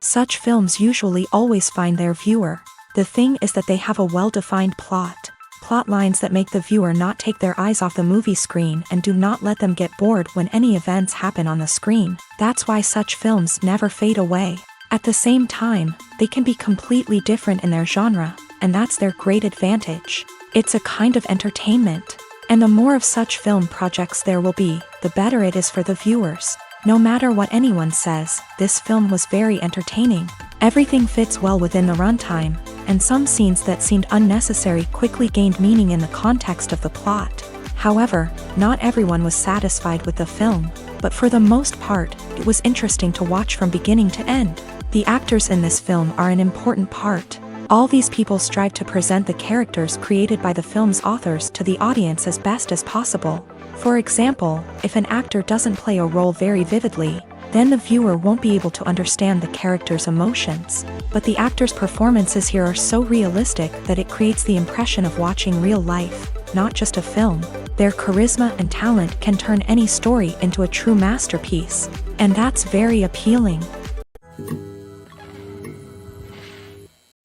Such films usually always find their viewer. The thing is that they have a well-defined plot. Plot lines that make the viewer not take their eyes off the movie screen and do not let them get bored when any events happen on the screen. That's why such films never fade away. At the same time, they can be completely different in their genre, and that's their great advantage. It's a kind of entertainment. And the more of such film projects there will be, the better it is for the viewers. No matter what anyone says, this film was very entertaining. Everything fits well within the runtime, and some scenes that seemed unnecessary quickly gained meaning in the context of the plot. However, not everyone was satisfied with the film, but for the most part, it was interesting to watch from beginning to end. The actors in this film are an important part. All these people strive to present the characters created by the film's authors to the audience as best as possible. For example, if an actor doesn't play a role very vividly, then the viewer won't be able to understand the character's emotions. But the actors' performances here are so realistic that it creates the impression of watching real life, not just a film. Their charisma and talent can turn any story into a true masterpiece, and that's very appealing.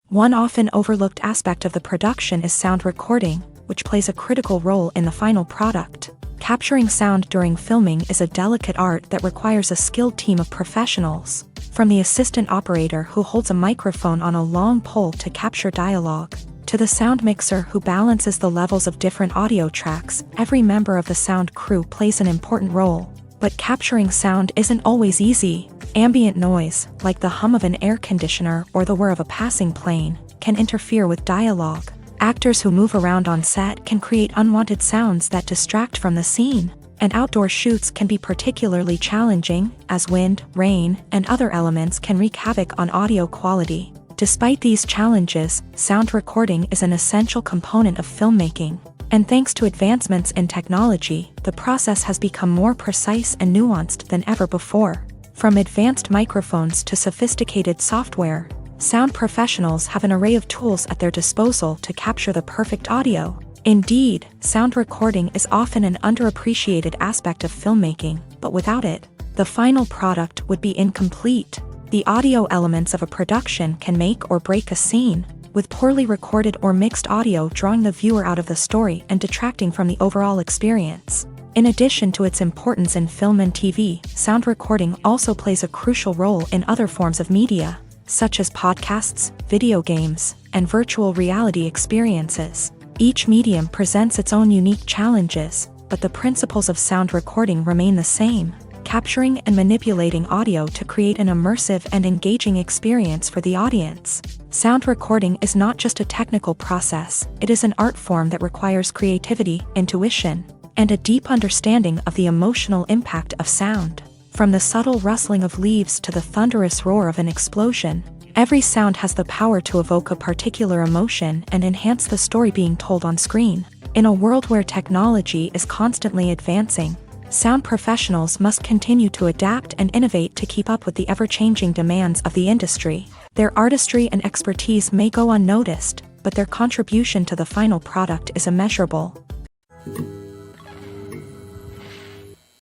One often overlooked aspect of the production is sound recording, which plays a critical role in the final product. Capturing sound during filming is a delicate art that requires a skilled team of professionals. From the assistant operator who holds a microphone on a long pole to capture dialogue, to the sound mixer who balances the levels of different audio tracks, every member of the sound crew plays an important role. But capturing sound isn't always easy. Ambient noise, like the hum of an air conditioner or the whir of a passing plane, can interfere with dialogue. Actors who move around on set can create unwanted sounds that distract from the scene. And outdoor shoots can be particularly challenging, as wind, rain, and other elements can wreak havoc on audio quality. Despite these challenges, sound recording is an essential component of filmmaking. And thanks to advancements in technology, the process has become more precise and nuanced than ever before. From advanced microphones to sophisticated software, sound professionals have an array of tools at their disposal to capture the perfect audio. Indeed, sound recording is often an underappreciated aspect of filmmaking, but without it, the final product would be incomplete. The audio elements of a production can make or break a scene, with poorly recorded or mixed audio drawing the viewer out of the story and detracting from the overall experience. In addition to its importance in film and TV, sound recording also plays a crucial role in other forms of media, such as podcasts, video games, and virtual reality experiences. Each medium presents its own unique challenges, but the principles of sound recording remain the same, capturing and manipulating audio to create an immersive and engaging experience for the audience. Sound recording is not just a technical process, it is an art form that requires creativity, intuition, and a deep understanding of the emotional impact of sound. From the subtle rustling of leaves to the thunderous roar of an explosion, every sound has the power to evoke a particular emotion and enhance the story being told on screen. In a world where technology is constantly advancing, sound professionals must continue to adapt and innovate to keep up with the ever-changing demands of the industry. Their artistry and expertise may go unnoticed, but their contribution to the final product is immeasurable.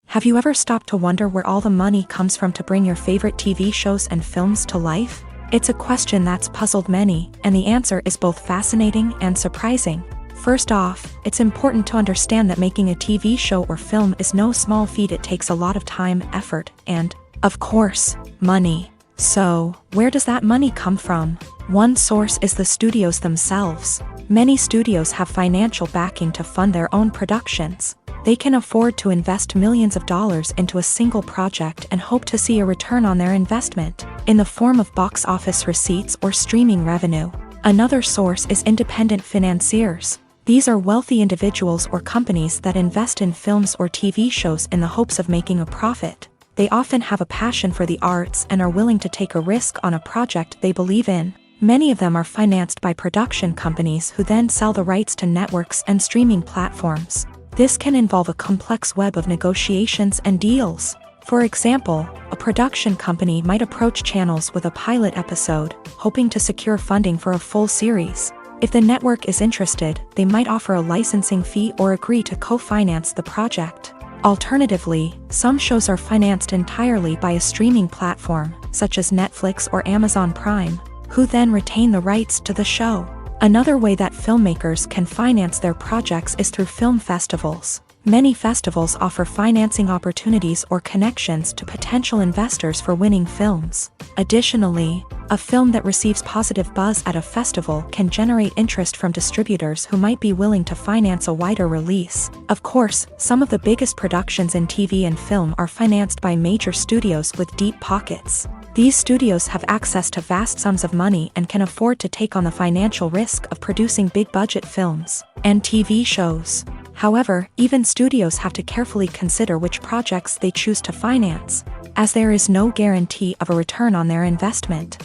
Have you ever stopped to wonder where all the money comes from to bring your favorite TV shows and films to life? It's a question that's puzzled many, and the answer is both fascinating and surprising. First off, it's important to understand that making a TV show or film is no small feat. It takes a lot of time, effort, and, of course, money. So, where does that money come from? One source is the studios themselves. Many studios have financial backing to fund their own productions. They can afford to invest millions of dollars into a single project and hope to see a return on their investment, in the form of box office receipts or streaming revenue. Another source is independent financiers. These are wealthy individuals or companies that invest in films or TV shows in the hopes of making a profit. They often have a passion for the arts and are willing to take a risk on a project they believe in. Many of them are financed by production companies who then sell the rights to networks and streaming platforms. This can involve a complex web of negotiations and deals. For example, a production company might approach channels with a pilot episode, hoping to secure funding for a full series. If the network is interested, they might offer a licensing fee or agree to co-finance the project. Alternatively, some shows are financed entirely by a streaming platform, such as Netflix or Amazon Prime, who then retain the rights to the show. Another way that filmmakers can finance their projects is through film festivals. Many festivals offer financing opportunities or connections to potential investors for winning films. Additionally, a film that receives positive buzz at a festival can generate interest from distributors who might be willing to finance a wider release. Of course, some of the biggest productions in TV and film are financed by major studios with deep pockets. These studios have access to vast sums of money and can afford to take on the financial risk of producing big-budget films and TV shows. However, even studios have to carefully consider which projects they choose to finance, as there is no guarantee of a return on their investment.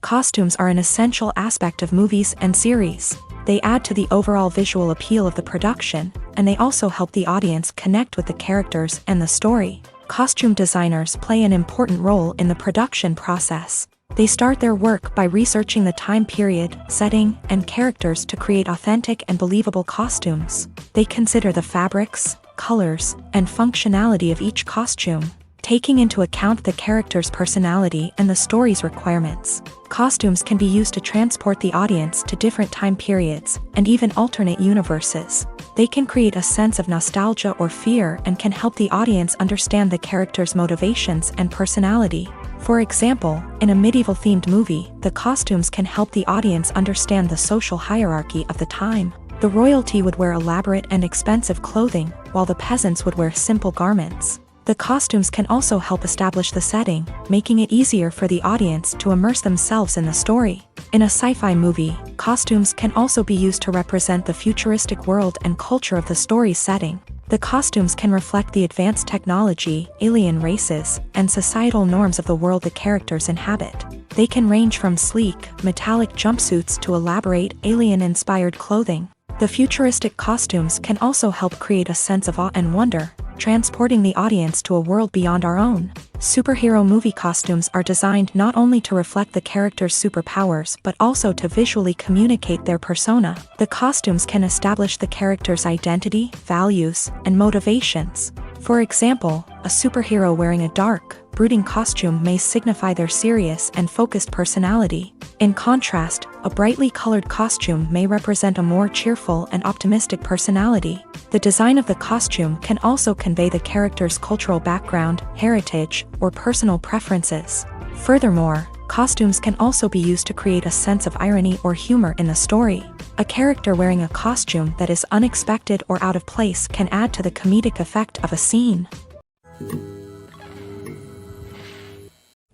Costumes are an essential aspect of movies and series. They add to the overall visual appeal of the production, and they also help the audience connect with the characters and the story. Costume designers play an important role in the production process. They start their work by researching the time period, setting, and characters to create authentic and believable costumes. They consider the fabrics, colors, and functionality of each costume, taking into account the character's personality and the story's requirements. Costumes can be used to transport the audience to different time periods and even alternate universes. They can create a sense of nostalgia or fear and can help the audience understand the character's motivations and personality. For example, in a medieval-themed movie, the costumes can help the audience understand the social hierarchy of the time. The royalty would wear elaborate and expensive clothing, while the peasants would wear simple garments. The costumes can also help establish the setting, making it easier for the audience to immerse themselves in the story. In a sci-fi movie, costumes can also be used to represent the futuristic world and culture of the story's setting. The costumes can reflect the advanced technology, alien races, and societal norms of the world the characters inhabit. They can range from sleek, metallic jumpsuits to elaborate, alien-inspired clothing. The futuristic costumes can also help create a sense of awe and wonder, transporting the audience to a world beyond our own. Superhero movie costumes are designed not only to reflect the character's superpowers but also to visually communicate their persona. The costumes can establish the character's identity, values, and motivations. For example, a superhero wearing a dark, brooding costume may signify their serious and focused personality. In contrast, a brightly colored costume may represent a more cheerful and optimistic personality. The design of the costume can also convey the character's cultural background, heritage, or personal preferences. Furthermore, costumes can also be used to create a sense of irony or humor in the story. A character wearing a costume that is unexpected or out of place can add to the comedic effect of a scene.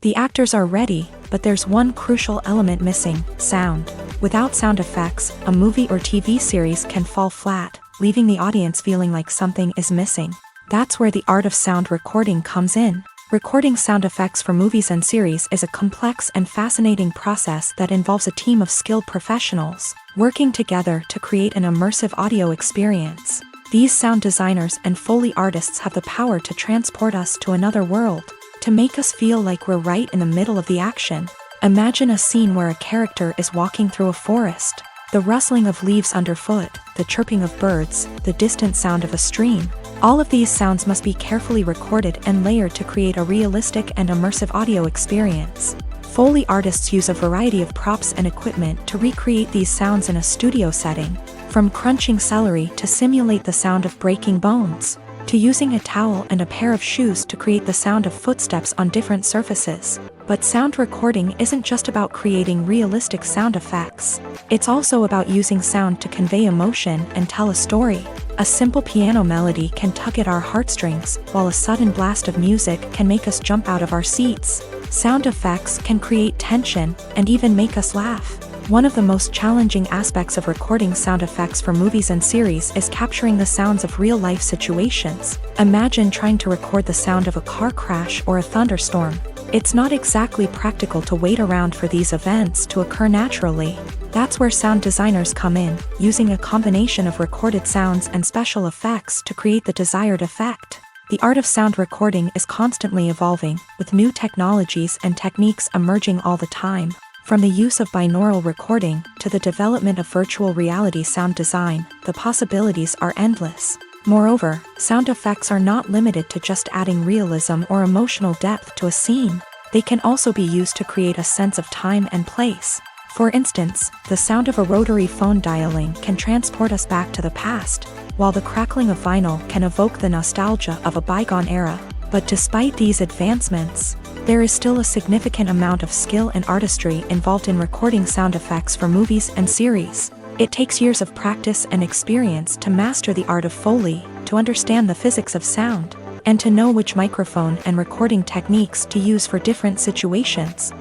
The actors are ready, but there's one crucial element missing: sound. Without sound effects, a movie or TV series can fall flat, leaving the audience feeling like something is missing. That's where the art of sound recording comes in. Recording sound effects for movies and series is a complex and fascinating process that involves a team of skilled professionals working together to create an immersive audio experience. These sound designers and Foley artists have the power to transport us to another world, to make us feel like we're right in the middle of the action. Imagine a scene where a character is walking through a forest. The rustling of leaves underfoot, the chirping of birds, the distant sound of a stream. All of these sounds must be carefully recorded and layered to create a realistic and immersive audio experience. Foley artists use a variety of props and equipment to recreate these sounds in a studio setting, from crunching celery to simulate the sound of breaking bones, to using a towel and a pair of shoes to create the sound of footsteps on different surfaces. But sound recording isn't just about creating realistic sound effects. It's also about using sound to convey emotion and tell a story. A simple piano melody can tug at our heartstrings, while a sudden blast of music can make us jump out of our seats. Sound effects can create tension and even make us laugh. One of the most challenging aspects of recording sound effects for movies and series is capturing the sounds of real-life situations. Imagine trying to record the sound of a car crash or a thunderstorm. It's not exactly practical to wait around for these events to occur naturally. That's where sound designers come in, using a combination of recorded sounds and special effects to create the desired effect. The art of sound recording is constantly evolving, with new technologies and techniques emerging all the time. From the use of binaural recording to the development of virtual reality sound design, the possibilities are endless. Moreover, sound effects are not limited to just adding realism or emotional depth to a scene. They can also be used to create a sense of time and place. For instance, the sound of a rotary phone dialing can transport us back to the past, while the crackling of vinyl can evoke the nostalgia of a bygone era. But despite these advancements, there is still a significant amount of skill and artistry involved in recording sound effects for movies and series. It takes years of practice and experience to master the art of Foley, to understand the physics of sound, and to know which microphone and recording techniques to use for different situations.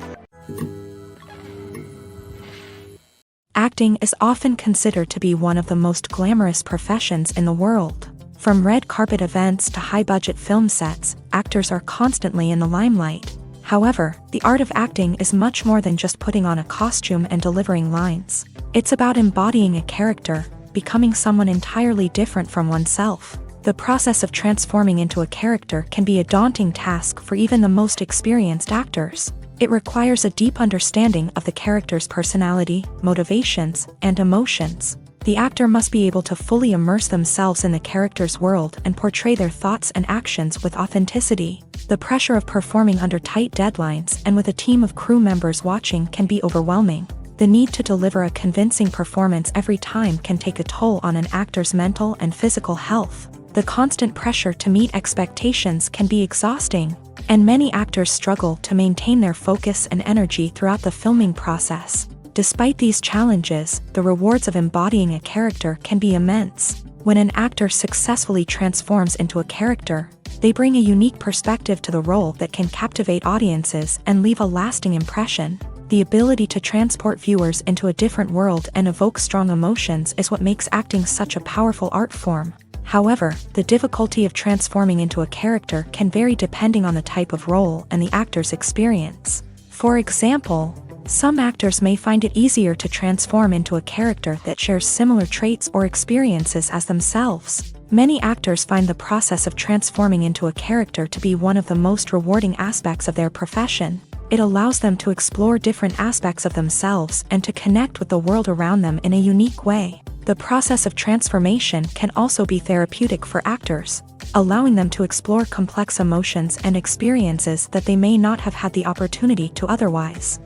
Acting is often considered to be one of the most glamorous professions in the world. From red carpet events to high-budget film sets, actors are constantly in the limelight. However, the art of acting is much more than just putting on a costume and delivering lines. It's about embodying a character, becoming someone entirely different from oneself. The process of transforming into a character can be a daunting task for even the most experienced actors. It requires a deep understanding of the character's personality, motivations, and emotions. The actor must be able to fully immerse themselves in the character's world and portray their thoughts and actions with authenticity. The pressure of performing under tight deadlines and with a team of crew members watching can be overwhelming. The need to deliver a convincing performance every time can take a toll on an actor's mental and physical health. The constant pressure to meet expectations can be exhausting, and many actors struggle to maintain their focus and energy throughout the filming process. Despite these challenges, the rewards of embodying a character can be immense. When an actor successfully transforms into a character, they bring a unique perspective to the role that can captivate audiences and leave a lasting impression. The ability to transport viewers into a different world and evoke strong emotions is what makes acting such a powerful art form. However, the difficulty of transforming into a character can vary depending on the type of role and the actor's experience. For example, some actors may find it easier to transform into a character that shares similar traits or experiences as themselves. Many actors find the process of transforming into a character to be one of the most rewarding aspects of their profession. It allows them to explore different aspects of themselves and to connect with the world around them in a unique way. The process of transformation can also be therapeutic for actors, allowing them to explore complex emotions and experiences that they may not have had the opportunity to otherwise.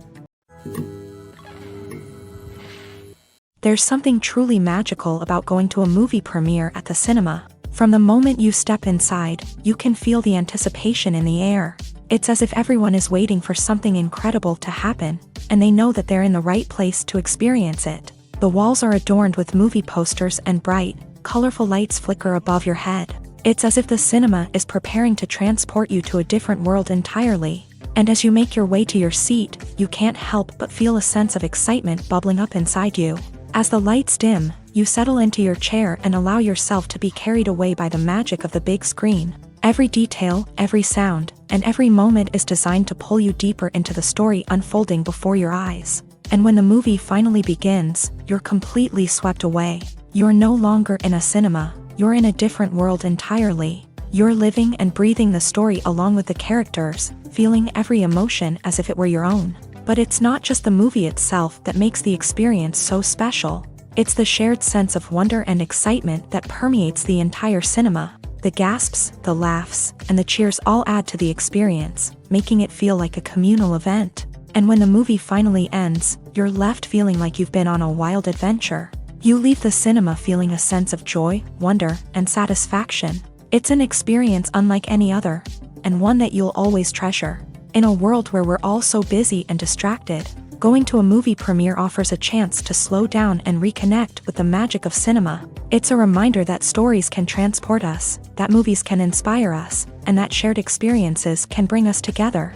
There's something truly magical about going to a movie premiere at the cinema. From the moment you step inside, you can feel the anticipation in the air. It's as if everyone is waiting for something incredible to happen, and they know that they're in the right place to experience it. The walls are adorned with movie posters and bright, colorful lights flicker above your head. It's as if the cinema is preparing to transport you to a different world entirely. And as you make your way to your seat, you can't help but feel a sense of excitement bubbling up inside you. As the lights dim, you settle into your chair and allow yourself to be carried away by the magic of the big screen. Every detail, every sound, and every moment is designed to pull you deeper into the story unfolding before your eyes. And when the movie finally begins, you're completely swept away. You're no longer in a cinema, you're in a different world entirely. You're living and breathing the story along with the characters, feeling every emotion as if it were your own. But it's not just the movie itself that makes the experience so special. It's the shared sense of wonder and excitement that permeates the entire cinema. The gasps, the laughs, and the cheers all add to the experience, making it feel like a communal event. And when the movie finally ends, you're left feeling like you've been on a wild adventure. You leave the cinema feeling a sense of joy, wonder, and satisfaction. It's an experience unlike any other, and one that you'll always treasure. In a world where we're all so busy and distracted, going to a movie premiere offers a chance to slow down and reconnect with the magic of cinema. It's a reminder that stories can transport us, that movies can inspire us, and that shared experiences can bring us together.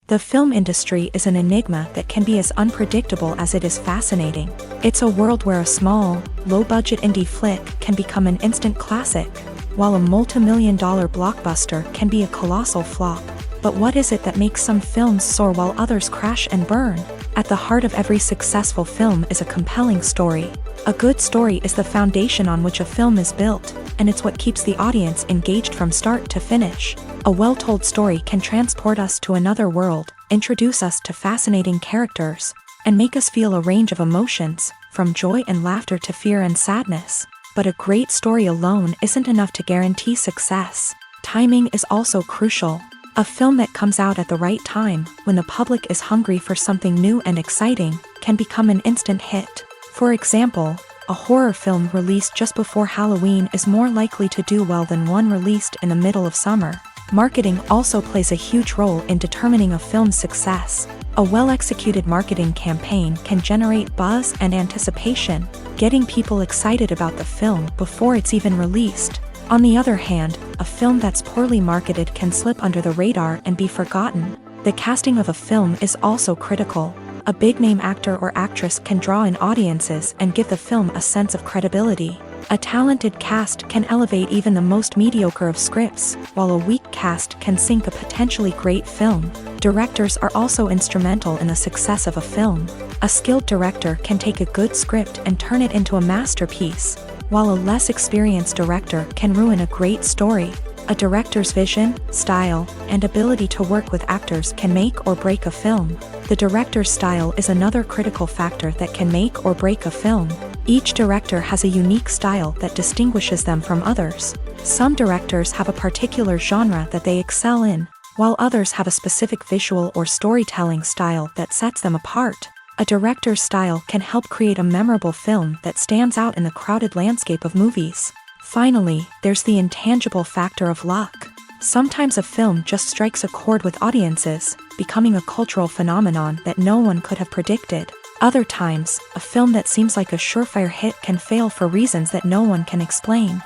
The film industry is an enigma that can be as unpredictable as it is fascinating. It's a world where a small, low-budget indie flick can become an instant classic, while a multi-million-dollar blockbuster can be a colossal flop. But what is it that makes some films soar while others crash and burn? At the heart of every successful film is a compelling story. A good story is the foundation on which a film is built, and it's what keeps the audience engaged from start to finish. A well-told story can transport us to another world, introduce us to fascinating characters, and make us feel a range of emotions, from joy and laughter to fear and sadness. But a great story alone isn't enough to guarantee success. Timing is also crucial. A film that comes out at the right time, when the public is hungry for something new and exciting, can become an instant hit. For example, a horror film released just before Halloween is more likely to do well than one released in the middle of summer. Marketing also plays a huge role in determining a film's success. A well-executed marketing campaign can generate buzz and anticipation, getting people excited about the film before it's even released. On the other hand, a film that's poorly marketed can slip under the radar and be forgotten. The casting of a film is also critical. A big-name actor or actress can draw in audiences and give the film a sense of credibility. A talented cast can elevate even the most mediocre of scripts, while a weak cast can sink a potentially great film. Directors are also instrumental in the success of a film. A skilled director can take a good script and turn it into a masterpiece, while a less experienced director can ruin a great story. A director's vision, style, and ability to work with actors can make or break a film. The director's style is another critical factor that can make or break a film. Each director has a unique style that distinguishes them from others. Some directors have a particular genre that they excel in, while others have a specific visual or storytelling style that sets them apart. A director's style can help create a memorable film that stands out in the crowded landscape of movies. Finally, there's the intangible factor of luck. Sometimes a film just strikes a chord with audiences, becoming a cultural phenomenon that no one could have predicted. Other times, a film that seems like a surefire hit can fail for reasons that no one can explain.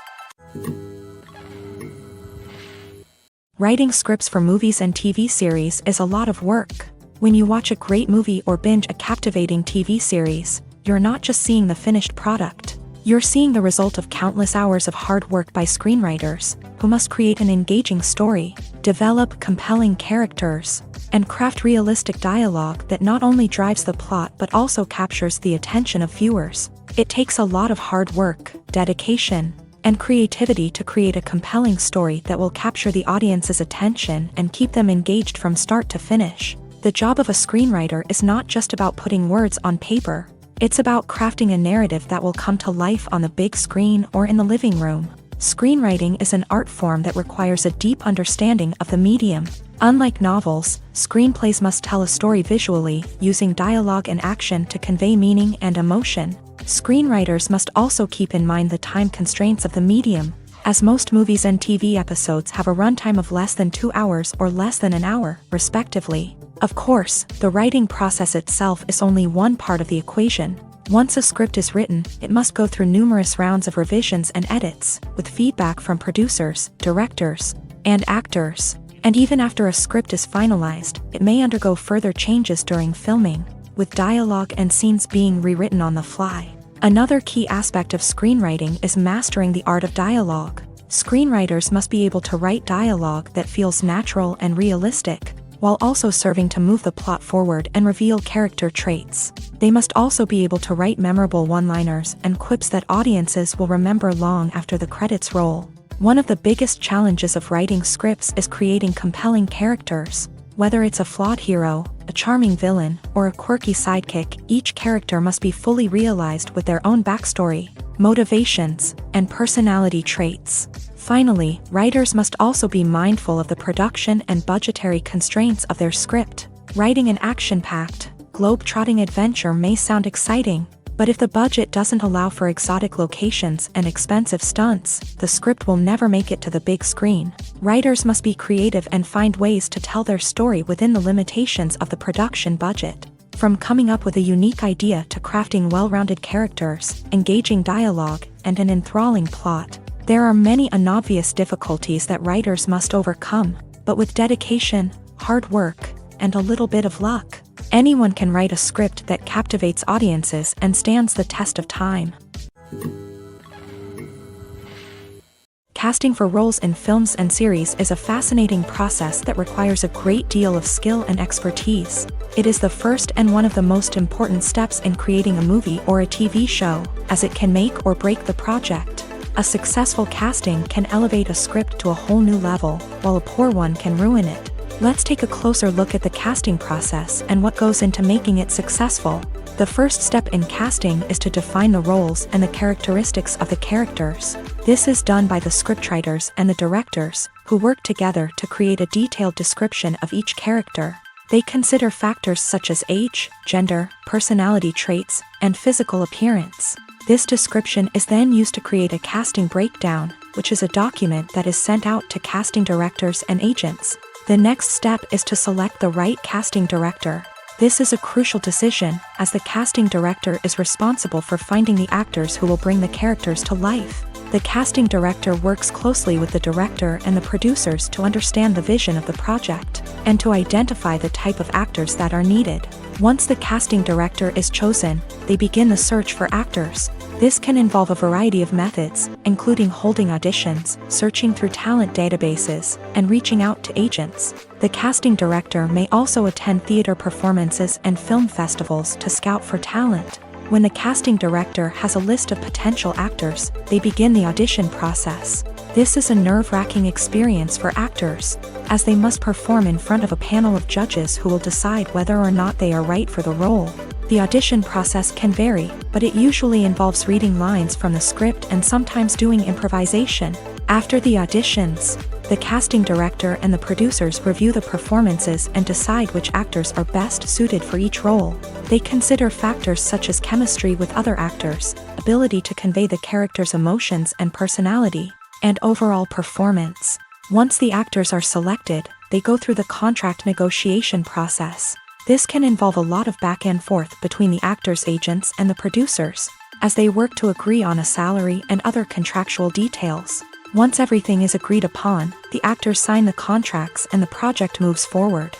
Writing scripts for movies and TV series is a lot of work. When you watch a great movie or binge a captivating TV series, you're not just seeing the finished product. You're seeing the result of countless hours of hard work by screenwriters, who must create an engaging story, develop compelling characters, and craft realistic dialogue that not only drives the plot but also captures the attention of viewers. It takes a lot of hard work, dedication, and creativity to create a compelling story that will capture the audience's attention and keep them engaged from start to finish. The job of a screenwriter is not just about putting words on paper. It's about crafting a narrative that will come to life on the big screen or in the living room. Screenwriting is an art form that requires a deep understanding of the medium. Unlike novels, screenplays must tell a story visually, using dialogue and action to convey meaning and emotion. Screenwriters must also keep in mind the time constraints of the medium, as most movies and TV episodes have a runtime of less than 2 hours or less than an hour, respectively. Of course, the writing process itself is only one part of the equation. Once a script is written, it must go through numerous rounds of revisions and edits, with feedback from producers, directors, and actors. And even after a script is finalized, it may undergo further changes during filming, with dialogue and scenes being rewritten on the fly. Another key aspect of screenwriting is mastering the art of dialogue. Screenwriters must be able to write dialogue that feels natural and realistic, while also serving to move the plot forward and reveal character traits. They must also be able to write memorable one-liners and quips that audiences will remember long after the credits roll. One of the biggest challenges of writing scripts is creating compelling characters. Whether it's a flawed hero, a charming villain, or a quirky sidekick, each character must be fully realized with their own backstory, motivations, and personality traits. Finally, writers must also be mindful of the production and budgetary constraints of their script. Writing an action-packed, globe-trotting adventure may sound exciting, but if the budget doesn't allow for exotic locations and expensive stunts, the script will never make it to the big screen. Writers must be creative and find ways to tell their story within the limitations of the production budget. From coming up with a unique idea to crafting well-rounded characters, engaging dialogue, and an enthralling plot, there are many unobvious difficulties that writers must overcome, but with dedication, hard work, and a little bit of luck, anyone can write a script that captivates audiences and stands the test of time. Casting for roles in films and series is a fascinating process that requires a great deal of skill and expertise. It is the first and one of the most important steps in creating a movie or a TV show, as it can make or break the project. A successful casting can elevate a script to a whole new level, while a poor one can ruin it. Let's take a closer look at the casting process and what goes into making it successful. The first step in casting is to define the roles and the characteristics of the characters. This is done by the scriptwriters and the directors, who work together to create a detailed description of each character. They consider factors such as age, gender, personality traits, and physical appearance. This description is then used to create a casting breakdown, which is a document that is sent out to casting directors and agents. The next step is to select the right casting director. This is a crucial decision, as the casting director is responsible for finding the actors who will bring the characters to life. The casting director works closely with the director and the producers to understand the vision of the project, and to identify the type of actors that are needed. Once the casting director is chosen, they begin the search for actors. This can involve a variety of methods, including holding auditions, searching through talent databases, and reaching out to agents. The casting director may also attend theater performances and film festivals to scout for talent. When the casting director has a list of potential actors, they begin the audition process. This is a nerve-wracking experience for actors, as they must perform in front of a panel of judges who will decide whether or not they are right for the role. The audition process can vary, but it usually involves reading lines from the script and sometimes doing improvisation. After the auditions, the casting director and the producers review the performances and decide which actors are best suited for each role. They consider factors such as chemistry with other actors, ability to convey the character's emotions and personality, and overall performance. Once the actors are selected, they go through the contract negotiation process. This can involve a lot of back and forth between the actors' agents and the producers, as they work to agree on a salary and other contractual details. Once everything is agreed upon, the actors sign the contracts and the project moves forward.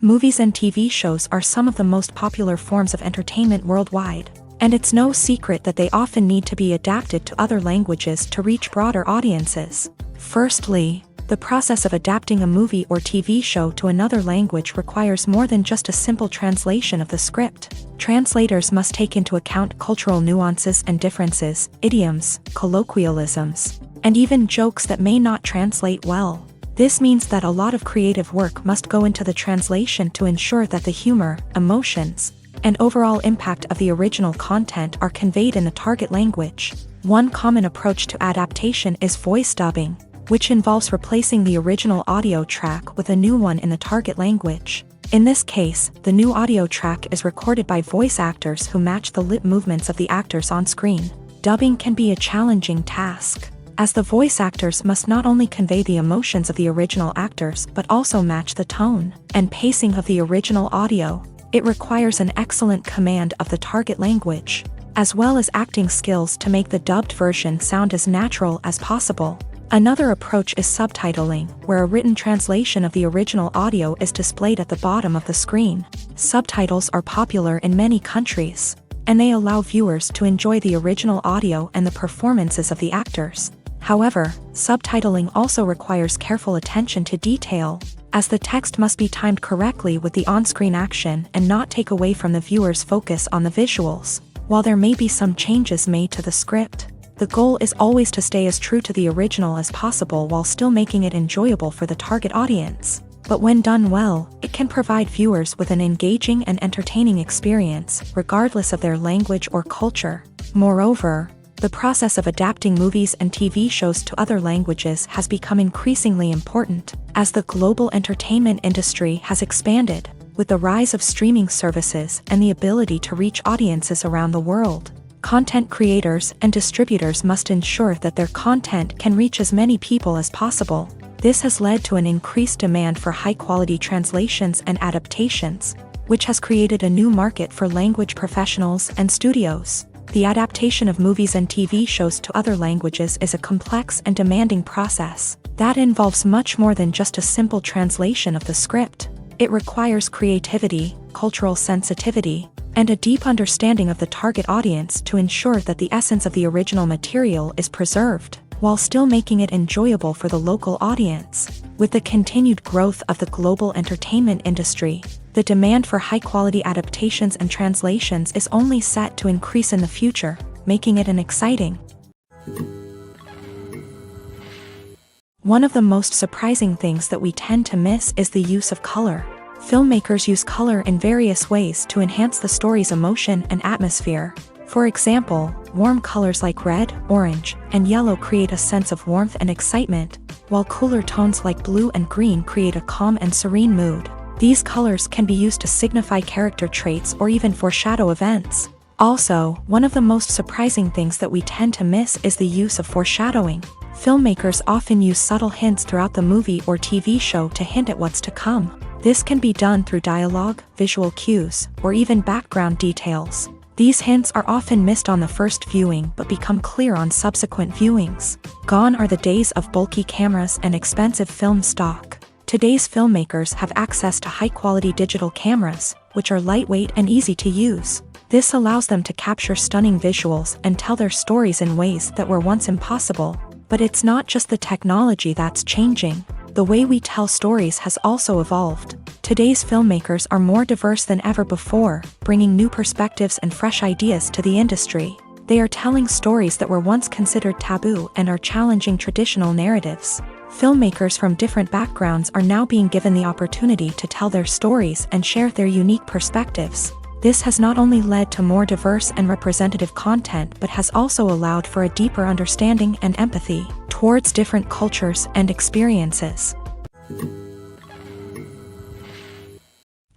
Movies and TV shows are some of the most popular forms of entertainment worldwide, and it's no secret that they often need to be adapted to other languages to reach broader audiences. Firstly, the process of adapting a movie or TV show to another language requires more than just a simple translation of the script. Translators must take into account cultural nuances and differences, idioms, colloquialisms, and even jokes that may not translate well. This means that a lot of creative work must go into the translation to ensure that the humor, emotions, and overall impact of the original content are conveyed in the target language. One common approach to adaptation is voice dubbing, which involves replacing the original audio track with a new one in the target language. In this case, the new audio track is recorded by voice actors who match the lip movements of the actors on screen. Dubbing can be a challenging task, as the voice actors must not only convey the emotions of the original actors but also match the tone and pacing of the original audio. It requires an excellent command of the target language, as well as acting skills to make the dubbed version sound as natural as possible. Another approach is subtitling, where a written translation of the original audio is displayed at the bottom of the screen. Subtitles are popular in many countries, and they allow viewers to enjoy the original audio and the performances of the actors. However, subtitling also requires careful attention to detail, as the text must be timed correctly with the on-screen action and not take away from the viewer's focus on the visuals. While there may be some changes made to the script, the goal is always to stay as true to the original as possible while still making it enjoyable for the target audience. But when done well, it can provide viewers with an engaging and entertaining experience, regardless of their language or culture. Moreover, the process of adapting movies and TV shows to other languages has become increasingly important, as the global entertainment industry has expanded, with the rise of streaming services and the ability to reach audiences around the world. Content creators and distributors must ensure that their content can reach as many people as possible. This has led to an increased demand for high-quality translations and adaptations, which has created a new market for language professionals and studios. The adaptation of movies and TV shows to other languages is a complex and demanding process that involves much more than just a simple translation of the script. It requires creativity, cultural sensitivity, and a deep understanding of the target audience to ensure that the essence of the original material is preserved, while still making it enjoyable for the local audience. With the continued growth of the global entertainment industry, The demand for high-quality adaptations and translations is only set to increase in the future, making it an exciting. One of the most surprising things that we tend to miss is the use of color. Filmmakers use color in various ways to enhance the story's emotion and atmosphere. For example, warm colors like red, orange, and yellow create a sense of warmth and excitement, while cooler tones like blue and green create a calm and serene mood. These colors can be used to signify character traits or even foreshadow events. Also, one of the most surprising things that we tend to miss is the use of foreshadowing. Filmmakers often use subtle hints throughout the movie or TV show to hint at what's to come. This can be done through dialogue, visual cues, or even background details. These hints are often missed on the first viewing but become clear on subsequent viewings. Gone are the days of bulky cameras and expensive film stock. Today's filmmakers have access to high-quality digital cameras, which are lightweight and easy to use. This allows them to capture stunning visuals and tell their stories in ways that were once impossible. But it's not just the technology that's changing. The way we tell stories has also evolved. Today's filmmakers are more diverse than ever before, bringing new perspectives and fresh ideas to the industry. They are telling stories that were once considered taboo and are challenging traditional narratives. Filmmakers from different backgrounds are now being given the opportunity to tell their stories and share their unique perspectives. This has not only led to more diverse and representative content but has also allowed for a deeper understanding and empathy towards different cultures and experiences.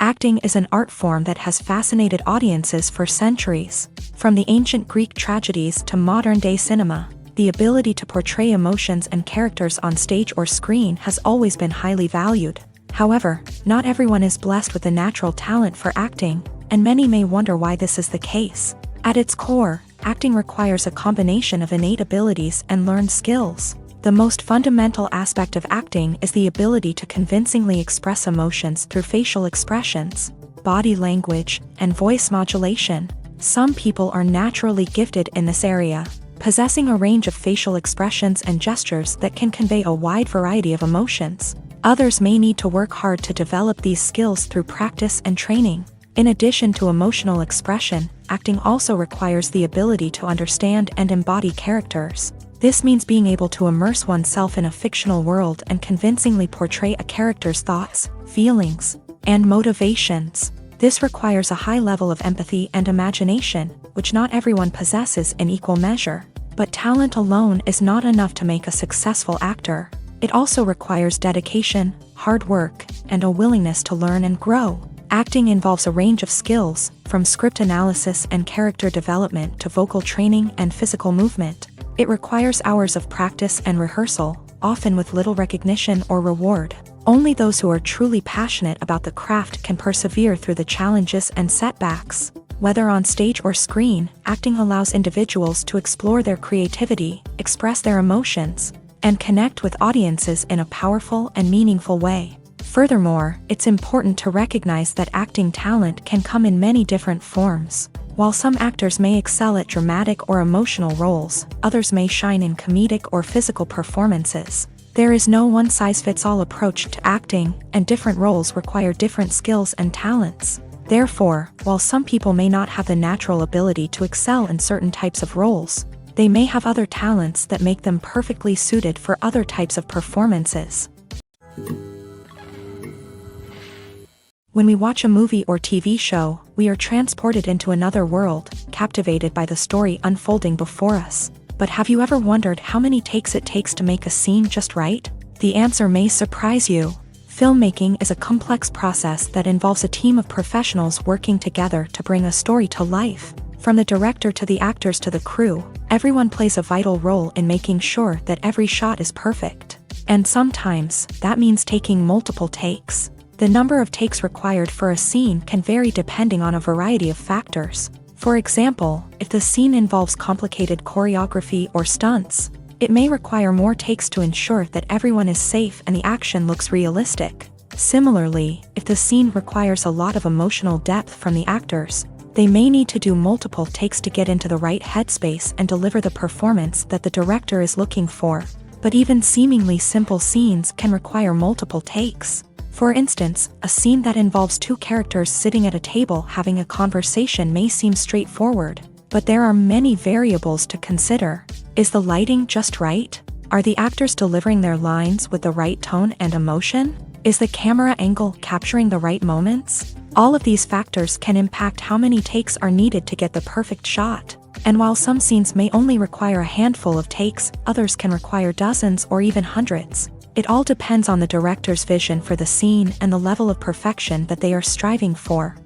Acting is an art form that has fascinated audiences for centuries. From the ancient Greek tragedies to modern-day cinema, the ability to portray emotions and characters on stage or screen has always been highly valued. However, not everyone is blessed with a natural talent for acting, and many may wonder why this is the case. At its core, acting requires a combination of innate abilities and learned skills. The most fundamental aspect of acting is the ability to convincingly express emotions through facial expressions, body language, and voice modulation. Some people are naturally gifted in this area, possessing a range of facial expressions and gestures that can convey a wide variety of emotions. Others may need to work hard to develop these skills through practice and training. In addition to emotional expression, acting also requires the ability to understand and embody characters. This means being able to immerse oneself in a fictional world and convincingly portray a character's thoughts, feelings, and motivations. This requires a high level of empathy and imagination, which not everyone possesses in equal measure. But talent alone is not enough to make a successful actor. It also requires dedication, hard work, and a willingness to learn and grow. Acting involves a range of skills, from script analysis and character development to vocal training and physical movement. It requires hours of practice and rehearsal, often with little recognition or reward. Only those who are truly passionate about the craft can persevere through the challenges and setbacks. Whether on stage or screen, acting allows individuals to explore their creativity, express their emotions, and connect with audiences in a powerful and meaningful way. Furthermore, it's important to recognize that acting talent can come in many different forms. While some actors may excel at dramatic or emotional roles, others may shine in comedic or physical performances. There is no one-size-fits-all approach to acting, and different roles require different skills and talents. Therefore, while some people may not have the natural ability to excel in certain types of roles, they may have other talents that make them perfectly suited for other types of performances. When we watch a movie or TV show, we are transported into another world, captivated by the story unfolding before us. But have you ever wondered how many takes it takes to make a scene just right? The answer may surprise you. Filmmaking is a complex process that involves a team of professionals working together to bring a story to life. From the director to the actors to the crew, everyone plays a vital role in making sure that every shot is perfect. And sometimes, that means taking multiple takes. The number of takes required for a scene can vary depending on a variety of factors. For example, if the scene involves complicated choreography or stunts, it may require more takes to ensure that everyone is safe and the action looks realistic. Similarly, if the scene requires a lot of emotional depth from the actors, they may need to do multiple takes to get into the right headspace and deliver the performance that the director is looking for. But even seemingly simple scenes can require multiple takes. For instance, a scene that involves two characters sitting at a table having a conversation may seem straightforward, but there are many variables to consider. Is the lighting just right? Are the actors delivering their lines with the right tone and emotion? Is the camera angle capturing the right moments? All of these factors can impact how many takes are needed to get the perfect shot. And while some scenes may only require a handful of takes, others can require dozens or even hundreds. It all depends on the director's vision for the scene and the level of perfection that they are striving for.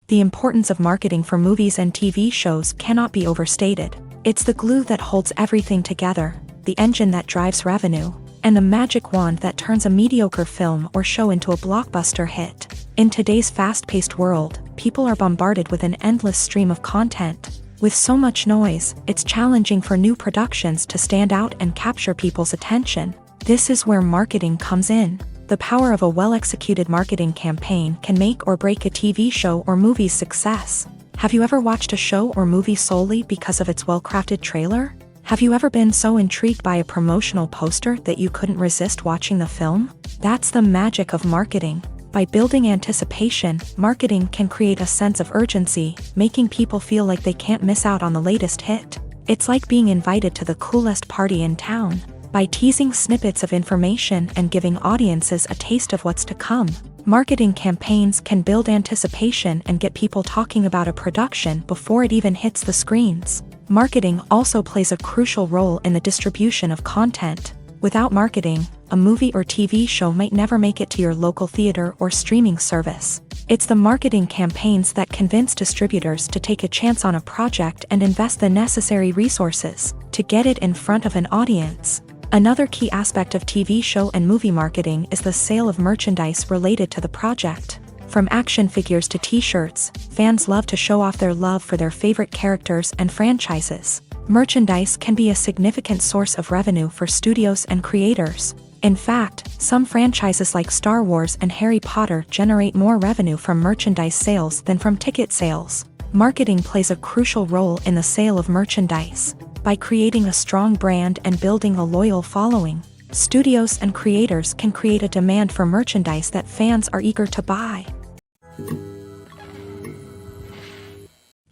The importance of marketing for movies and TV shows cannot be overstated. It's the glue that holds everything together, the engine that drives revenue, and the magic wand that turns a mediocre film or show into a blockbuster hit. In today's fast-paced world, people are bombarded with an endless stream of content. With so much noise, it's challenging for new productions to stand out and capture people's attention. This is where marketing comes in. The power of a well-executed marketing campaign can make or break a TV show or movie's success. Have you ever watched a show or movie solely because of its well-crafted trailer? Have you ever been so intrigued by a promotional poster that you couldn't resist watching the film? That's the magic of marketing. By building anticipation, marketing can create a sense of urgency, making people feel like they can't miss out on the latest hit. It's like being invited to the coolest party in town. By teasing snippets of information and giving audiences a taste of what's to come, marketing campaigns can build anticipation and get people talking about a production before it even hits the screens. Marketing also plays a crucial role in the distribution of content. Without marketing, a movie or TV show might never make it to your local theater or streaming service. It's the marketing campaigns that convince distributors to take a chance on a project and invest the necessary resources to get it in front of an audience. Another key aspect of TV show and movie marketing is the sale of merchandise related to the project. From action figures to t-shirts, fans love to show off their love for their favorite characters and franchises. Merchandise can be a significant source of revenue for studios and creators. In fact, some franchises like Star Wars and Harry Potter generate more revenue from merchandise sales than from ticket sales. Marketing plays a crucial role in the sale of merchandise. By creating a strong brand and building a loyal following, studios and creators can create a demand for merchandise that fans are eager to buy.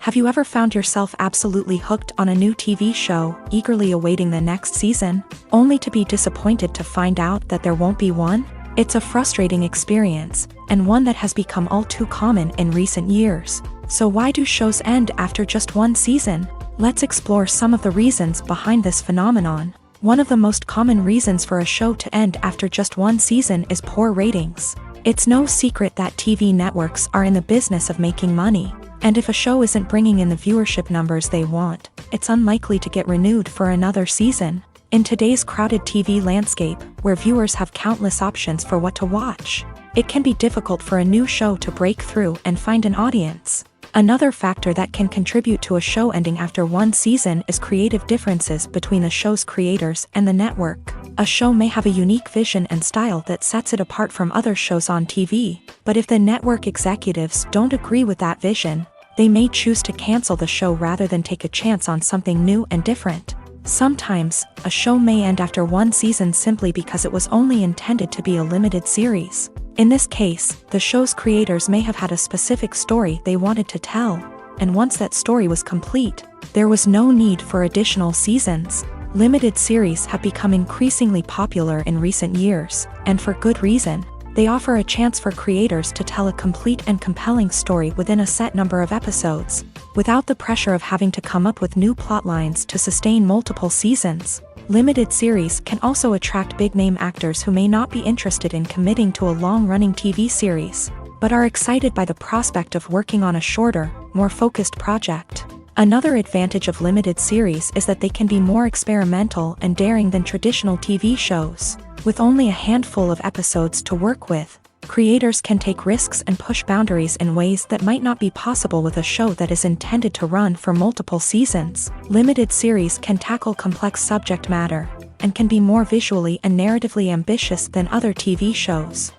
Have you ever found yourself absolutely hooked on a new TV show, eagerly awaiting the next season, only to be disappointed to find out that there won't be one? It's a frustrating experience, and one that has become all too common in recent years. So why do shows end after just one season? Let's explore some of the reasons behind this phenomenon. One of the most common reasons for a show to end after just one season is poor ratings. It's no secret that TV networks are in the business of making money. And if a show isn't bringing in the viewership numbers they want, it's unlikely to get renewed for another season. In today's crowded TV landscape, where viewers have countless options for what to watch, it can be difficult for a new show to break through and find an audience. Another factor that can contribute to a show ending after one season is creative differences between the show's creators and the network. A show may have a unique vision and style that sets it apart from other shows on TV, but if the network executives don't agree with that vision, they may choose to cancel the show rather than take a chance on something new and different. Sometimes, a show may end after one season simply because it was only intended to be a limited series. In this case, the show's creators may have had a specific story they wanted to tell, and once that story was complete, there was no need for additional seasons. Limited series have become increasingly popular in recent years, and for good reason. They offer a chance for creators to tell a complete and compelling story within a set number of episodes, without the pressure of having to come up with new plot lines to sustain multiple seasons. Limited series can also attract big-name actors who may not be interested in committing to a long-running TV series, but are excited by the prospect of working on a shorter, more focused project. Another advantage of limited series is that they can be more experimental and daring than traditional TV shows. With only a handful of episodes to work with, creators can take risks and push boundaries in ways that might not be possible with a show that is intended to run for multiple seasons. Limited series can tackle complex subject matter, and can be more visually and narratively ambitious than other TV shows.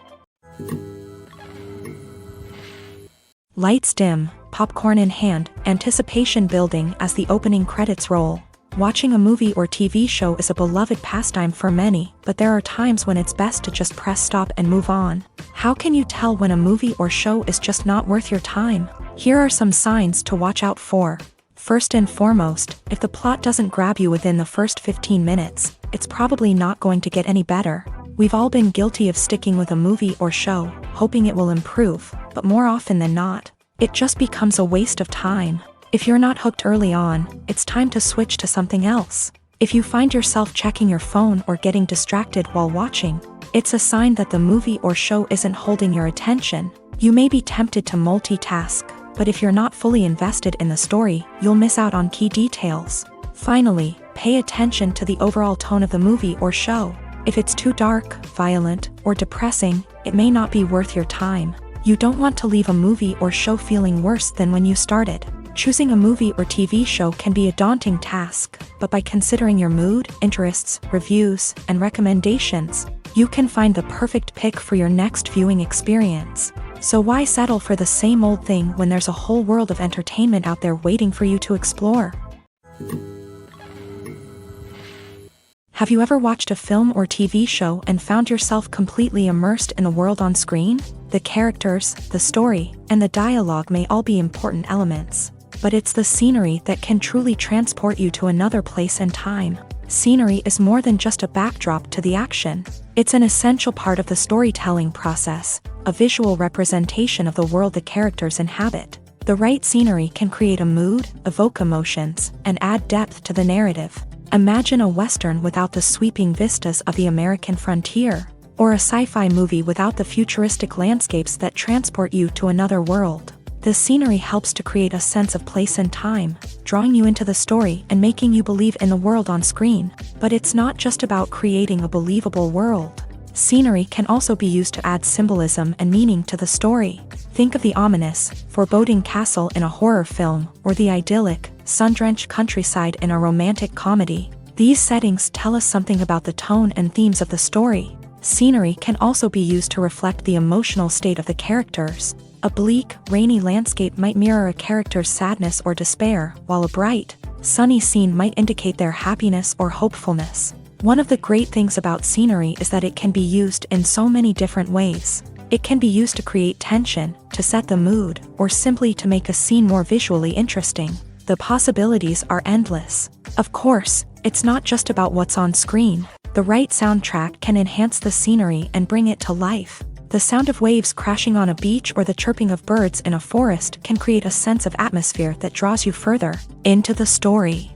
Lights dim, popcorn in hand, anticipation building as the opening credits roll. Watching a movie or TV show is a beloved pastime for many, but there are times when it's best to just press stop and move on. How can you tell when a movie or show is just not worth your time? Here are some signs to watch out for. First and foremost, if the plot doesn't grab you within the first 15 minutes, it's probably not going to get any better. We've all been guilty of sticking with a movie or show, hoping it will improve, but more often than not, it just becomes a waste of time. If you're not hooked early on, it's time to switch to something else. If you find yourself checking your phone or getting distracted while watching, it's a sign that the movie or show isn't holding your attention. You may be tempted to multitask, but if you're not fully invested in the story, you'll miss out on key details. Finally, pay attention to the overall tone of the movie or show. If it's too dark, violent, or depressing, it may not be worth your time. You don't want to leave a movie or show feeling worse than when you started. Choosing a movie or TV show can be a daunting task, but by considering your mood, interests, reviews, and recommendations, you can find the perfect pick for your next viewing experience. So why settle for the same old thing when there's a whole world of entertainment out there waiting for you to explore? Have you ever watched a film or TV show and found yourself completely immersed in the world on screen? The characters, the story, and the dialogue may all be important elements, but it's the scenery that can truly transport you to another place and time. Scenery is more than just a backdrop to the action. It's an essential part of the storytelling process, a visual representation of the world the characters inhabit. The right scenery can create a mood, evoke emotions, and add depth to the narrative. Imagine a Western without the sweeping vistas of the American frontier, or a sci-fi movie without the futuristic landscapes that transport you to another world. The scenery helps to create a sense of place and time, drawing you into the story and making you believe in the world on screen. But it's not just about creating a believable world. Scenery can also be used to add symbolism and meaning to the story. Think of the ominous, foreboding castle in a horror film, or the idyllic, sun-drenched countryside in a romantic comedy. These settings tell us something about the tone and themes of the story. Scenery can also be used to reflect the emotional state of the characters. A bleak, rainy landscape might mirror a character's sadness or despair, while a bright, sunny scene might indicate their happiness or hopefulness. One of the great things about scenery is that it can be used in so many different ways. It can be used to create tension, to set the mood, or simply to make a scene more visually interesting. The possibilities are endless. Of course, it's not just about what's on screen. The right soundtrack can enhance the scenery and bring it to life. The sound of waves crashing on a beach or the chirping of birds in a forest can create a sense of atmosphere that draws you further into the story.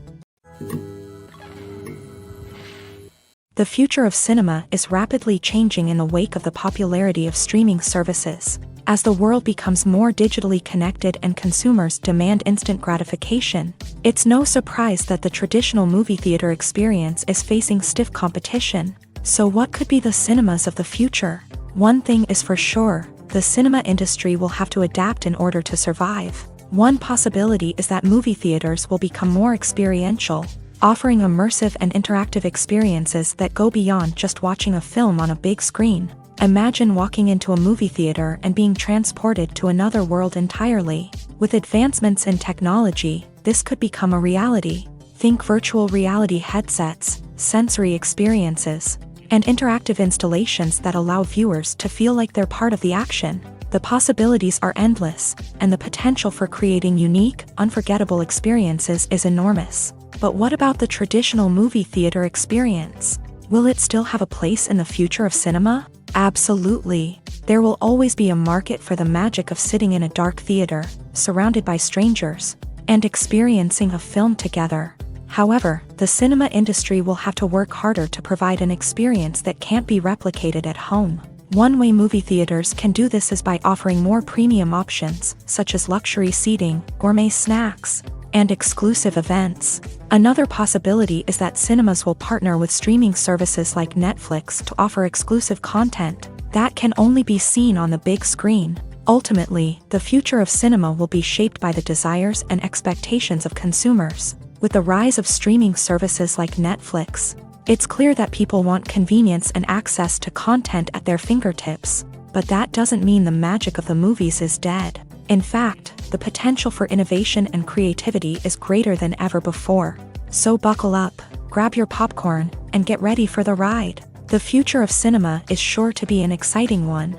The future of cinema is rapidly changing in the wake of the popularity of streaming services. As the world becomes more digitally connected and consumers demand instant gratification, it's no surprise that the traditional movie theater experience is facing stiff competition. So what could be the cinemas of the future? One thing is for sure, the cinema industry will have to adapt in order to survive. One possibility is that movie theaters will become more experiential, offering immersive and interactive experiences that go beyond just watching a film on a big screen. Imagine walking into a movie theater and being transported to another world entirely. With advancements in technology, this could become a reality. Think virtual reality headsets, sensory experiences, and interactive installations that allow viewers to feel like they're part of the action. The possibilities are endless, and the potential for creating unique, unforgettable experiences is enormous. But what about the traditional movie theater experience? Will it still have a place in the future of cinema? Absolutely. There will always be a market for the magic of sitting in a dark theater, surrounded by strangers, and experiencing a film together. However, the cinema industry will have to work harder to provide an experience that can't be replicated at home. One way movie theaters can do this is by offering more premium options, such as luxury seating, gourmet snacks, and exclusive events. Another possibility is that cinemas will partner with streaming services like Netflix to offer exclusive content that can only be seen on the big screen. Ultimately, the future of cinema will be shaped by the desires and expectations of consumers. With the rise of streaming services like Netflix, it's clear that people want convenience and access to content at their fingertips. But that doesn't mean the magic of the movies is dead. In fact, the potential for innovation and creativity is greater than ever before. So buckle up, grab your popcorn, and get ready for the ride. The future of cinema is sure to be an exciting one.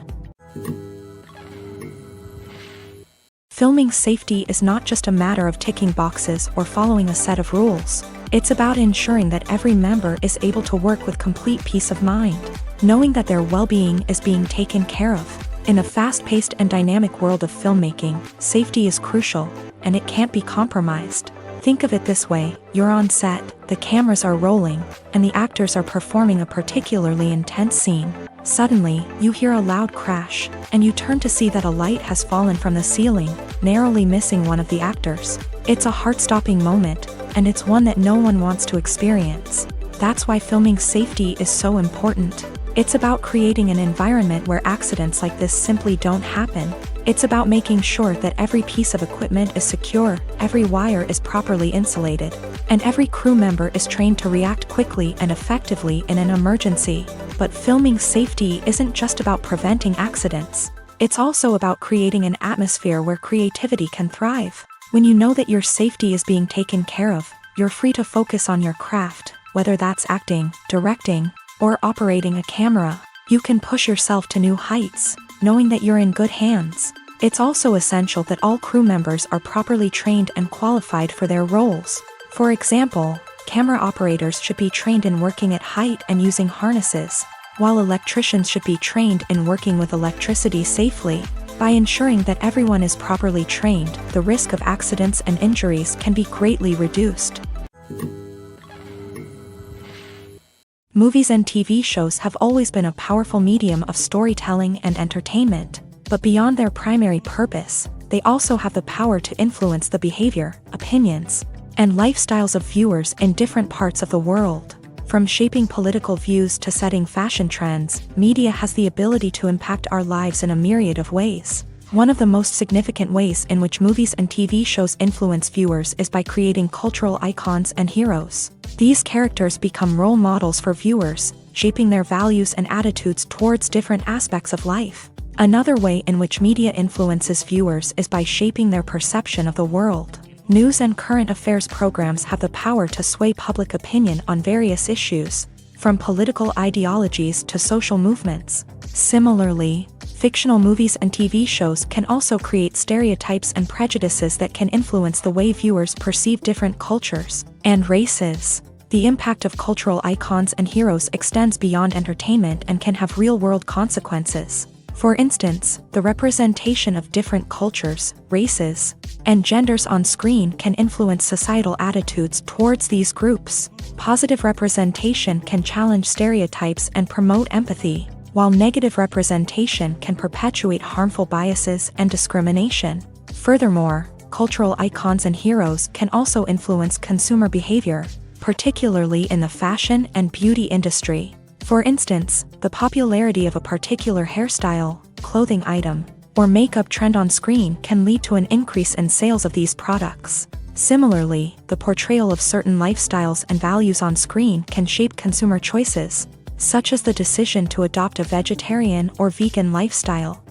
Filming safety is not just a matter of ticking boxes or following a set of rules. It's about ensuring that every member is able to work with complete peace of mind, knowing that their well-being is being taken care of. In a fast-paced and dynamic world of filmmaking, safety is crucial, and it can't be compromised. Think of it this way: you're on set, the cameras are rolling, and the actors are performing a particularly intense scene. Suddenly, you hear a loud crash, and you turn to see that a light has fallen from the ceiling, narrowly missing one of the actors. It's a heart-stopping moment, and it's one that no one wants to experience. That's why filming safety is so important. It's about creating an environment where accidents like this simply don't happen. It's about making sure that every piece of equipment is secure, every wire is properly insulated, and every crew member is trained to react quickly and effectively in an emergency. But filming safety isn't just about preventing accidents. It's also about creating an atmosphere where creativity can thrive. When you know that your safety is being taken care of, you're free to focus on your craft, whether that's acting, directing, or operating a camera. You can push yourself to new heights, knowing that you're in good hands. It's also essential that all crew members are properly trained and qualified for their roles. For example, camera operators should be trained in working at height and using harnesses, while electricians should be trained in working with electricity safely. By ensuring that everyone is properly trained, the risk of accidents and injuries can be greatly reduced. Movies and TV shows have always been a powerful medium of storytelling and entertainment, but beyond their primary purpose, they also have the power to influence the behavior, opinions, and lifestyles of viewers in different parts of the world. From shaping political views to setting fashion trends, media has the ability to impact our lives in a myriad of ways. One of the most significant ways in which movies and TV shows influence viewers is by creating cultural icons and heroes. These characters become role models for viewers, shaping their values and attitudes towards different aspects of life. Another way in which media influences viewers is by shaping their perception of the world. News and current affairs programs have the power to sway public opinion on various issues, from political ideologies to social movements. Similarly, fictional movies and TV shows can also create stereotypes and prejudices that can influence the way viewers perceive different cultures and races. The impact of cultural icons and heroes extends beyond entertainment and can have real-world consequences. For instance, the representation of different cultures, races, and genders on screen can influence societal attitudes towards these groups. Positive representation can challenge stereotypes and promote empathy, while negative representation can perpetuate harmful biases and discrimination. Furthermore, cultural icons and heroes can also influence consumer behavior, particularly in the fashion and beauty industry. For instance, the popularity of a particular hairstyle, clothing item, or makeup trend on screen can lead to an increase in sales of these products. Similarly, the portrayal of certain lifestyles and values on screen can shape consumer choices, such as the decision to adopt a vegetarian or vegan lifestyle.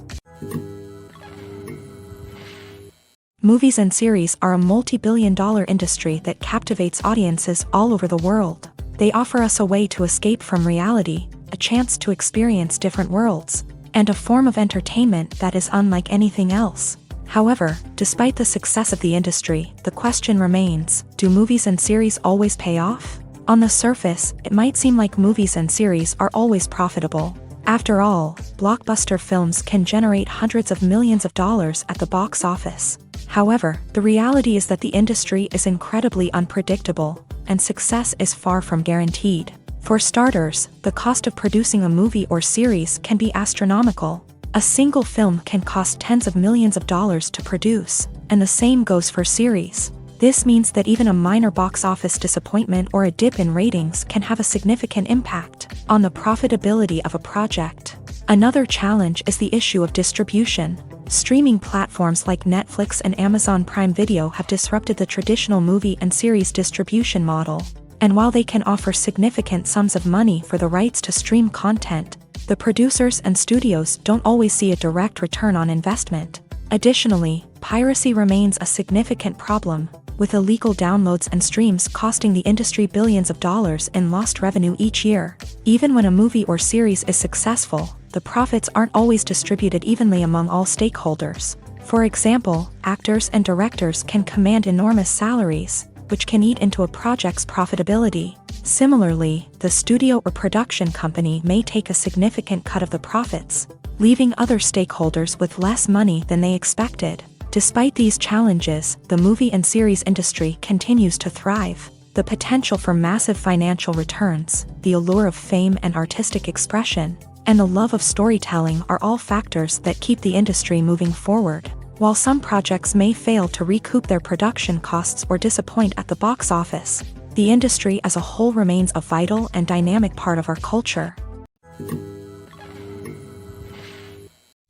Movies and series are a multi-billion-dollar industry that captivates audiences all over the world. They offer us a way to escape from reality, a chance to experience different worlds, and a form of entertainment that is unlike anything else. However, despite the success of the industry, the question remains: do movies and series always pay off? On the surface, it might seem like movies and series are always profitable. After all, blockbuster films can generate hundreds of millions of dollars at the box office. However, the reality is that the industry is incredibly unpredictable, and success is far from guaranteed. For starters, the cost of producing a movie or series can be astronomical. A single film can cost tens of millions of dollars to produce, and the same goes for series. This means that even a minor box office disappointment or a dip in ratings can have a significant impact on the profitability of a project. Another challenge is the issue of distribution. Streaming platforms like Netflix and Amazon Prime Video have disrupted the traditional movie and series distribution model. And while they can offer significant sums of money for the rights to stream content, the producers and studios don't always see a direct return on investment. Additionally, piracy remains a significant problem, with illegal downloads and streams costing the industry billions of dollars in lost revenue each year. Even when a movie or series is successful, the profits aren't always distributed evenly among all stakeholders. For example, actors and directors can command enormous salaries, which can eat into a project's profitability. Similarly, the studio or production company may take a significant cut of the profits, leaving other stakeholders with less money than they expected. Despite these challenges, the movie and series industry continues to thrive. The potential for massive financial returns, the allure of fame and artistic expression, and the love of storytelling are all factors that keep the industry moving forward. While some projects may fail to recoup their production costs or disappoint at the box office, the industry as a whole remains a vital and dynamic part of our culture.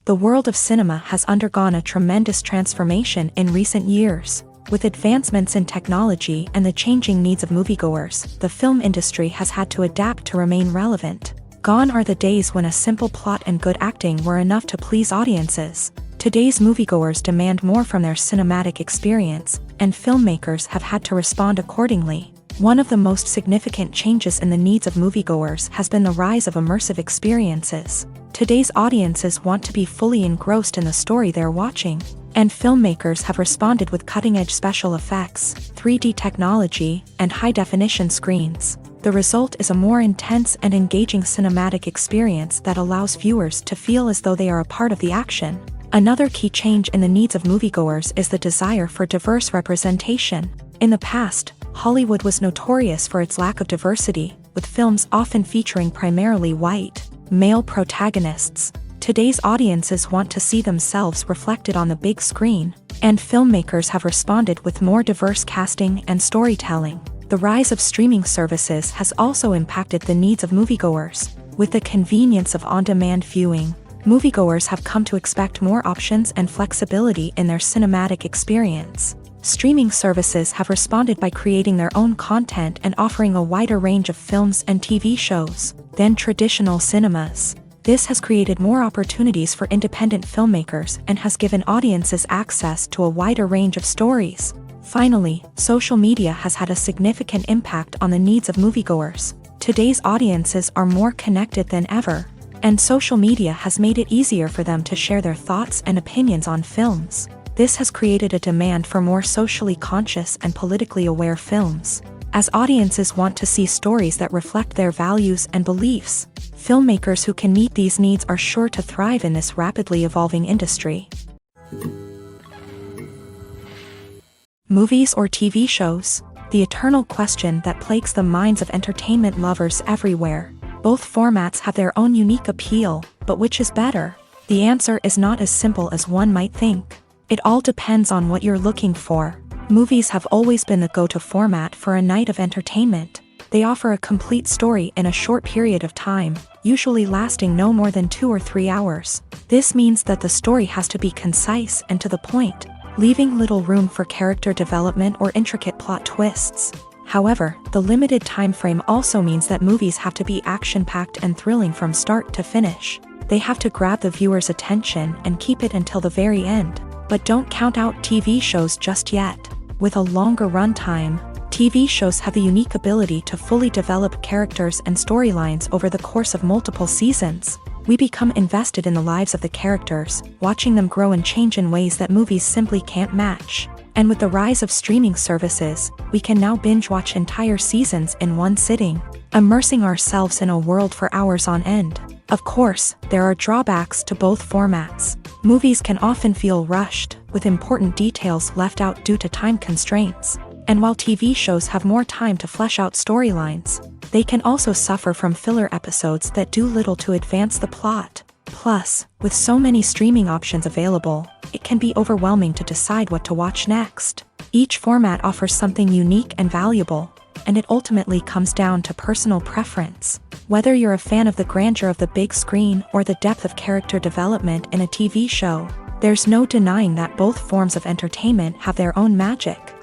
The world of cinema has undergone a tremendous transformation in recent years. With advancements in technology and the changing needs of moviegoers, the film industry has had to adapt to remain relevant. Gone are the days when a simple plot and good acting were enough to please audiences. Today's moviegoers demand more from their cinematic experience, and filmmakers have had to respond accordingly. One of the most significant changes in the needs of moviegoers has been the rise of immersive experiences. Today's audiences want to be fully engrossed in the story they're watching, and filmmakers have responded with cutting-edge special effects, 3D technology, and high-definition screens. The result is a more intense and engaging cinematic experience that allows viewers to feel as though they are a part of the action. Another key change in the needs of moviegoers is the desire for diverse representation. In the past, Hollywood was notorious for its lack of diversity, with films often featuring primarily white, male protagonists. Today's audiences want to see themselves reflected on the big screen, and filmmakers have responded with more diverse casting and storytelling. The rise of streaming services has also impacted the needs of moviegoers. With the convenience of on-demand viewing, moviegoers have come to expect more options and flexibility in their cinematic experience. Streaming services have responded by creating their own content and offering a wider range of films and TV shows than traditional cinemas. This has created more opportunities for independent filmmakers and has given audiences access to a wider range of stories. Finally, social media has had a significant impact on the needs of moviegoers. Today's audiences are more connected than ever, and social media has made it easier for them to share their thoughts and opinions on films. This has created a demand for more socially conscious and politically aware films. As audiences want to see stories that reflect their values and beliefs, filmmakers who can meet these needs are sure to thrive in this rapidly evolving industry. Movies or TV shows? The eternal question that plagues the minds of entertainment lovers everywhere. Both formats have their own unique appeal, but which is better? The answer is not as simple as one might think. It all depends on what you're looking for. Movies have always been the go-to format for a night of entertainment. They offer a complete story in a short period of time, usually lasting no more than 2 or 3 hours. This means that the story has to be concise and to the point, leaving little room for character development or intricate plot twists. However, the limited time frame also means that movies have to be action-packed and thrilling from start to finish. They have to grab the viewer's attention and keep it until the very end. But don't count out TV shows just yet. With a longer runtime, TV shows have the unique ability to fully develop characters and storylines over the course of multiple seasons. We become invested in the lives of the characters, watching them grow and change in ways that movies simply can't match. And with the rise of streaming services, we can now binge-watch entire seasons in one sitting, immersing ourselves in a world for hours on end. Of course, there are drawbacks to both formats. Movies can often feel rushed, with important details left out due to time constraints. And while TV shows have more time to flesh out storylines, they can also suffer from filler episodes that do little to advance the plot. Plus, with so many streaming options available, it can be overwhelming to decide what to watch next. Each format offers something unique and valuable, and it ultimately comes down to personal preference. Whether you're a fan of the grandeur of the big screen or the depth of character development in a TV show, there's no denying that both forms of entertainment have their own magic.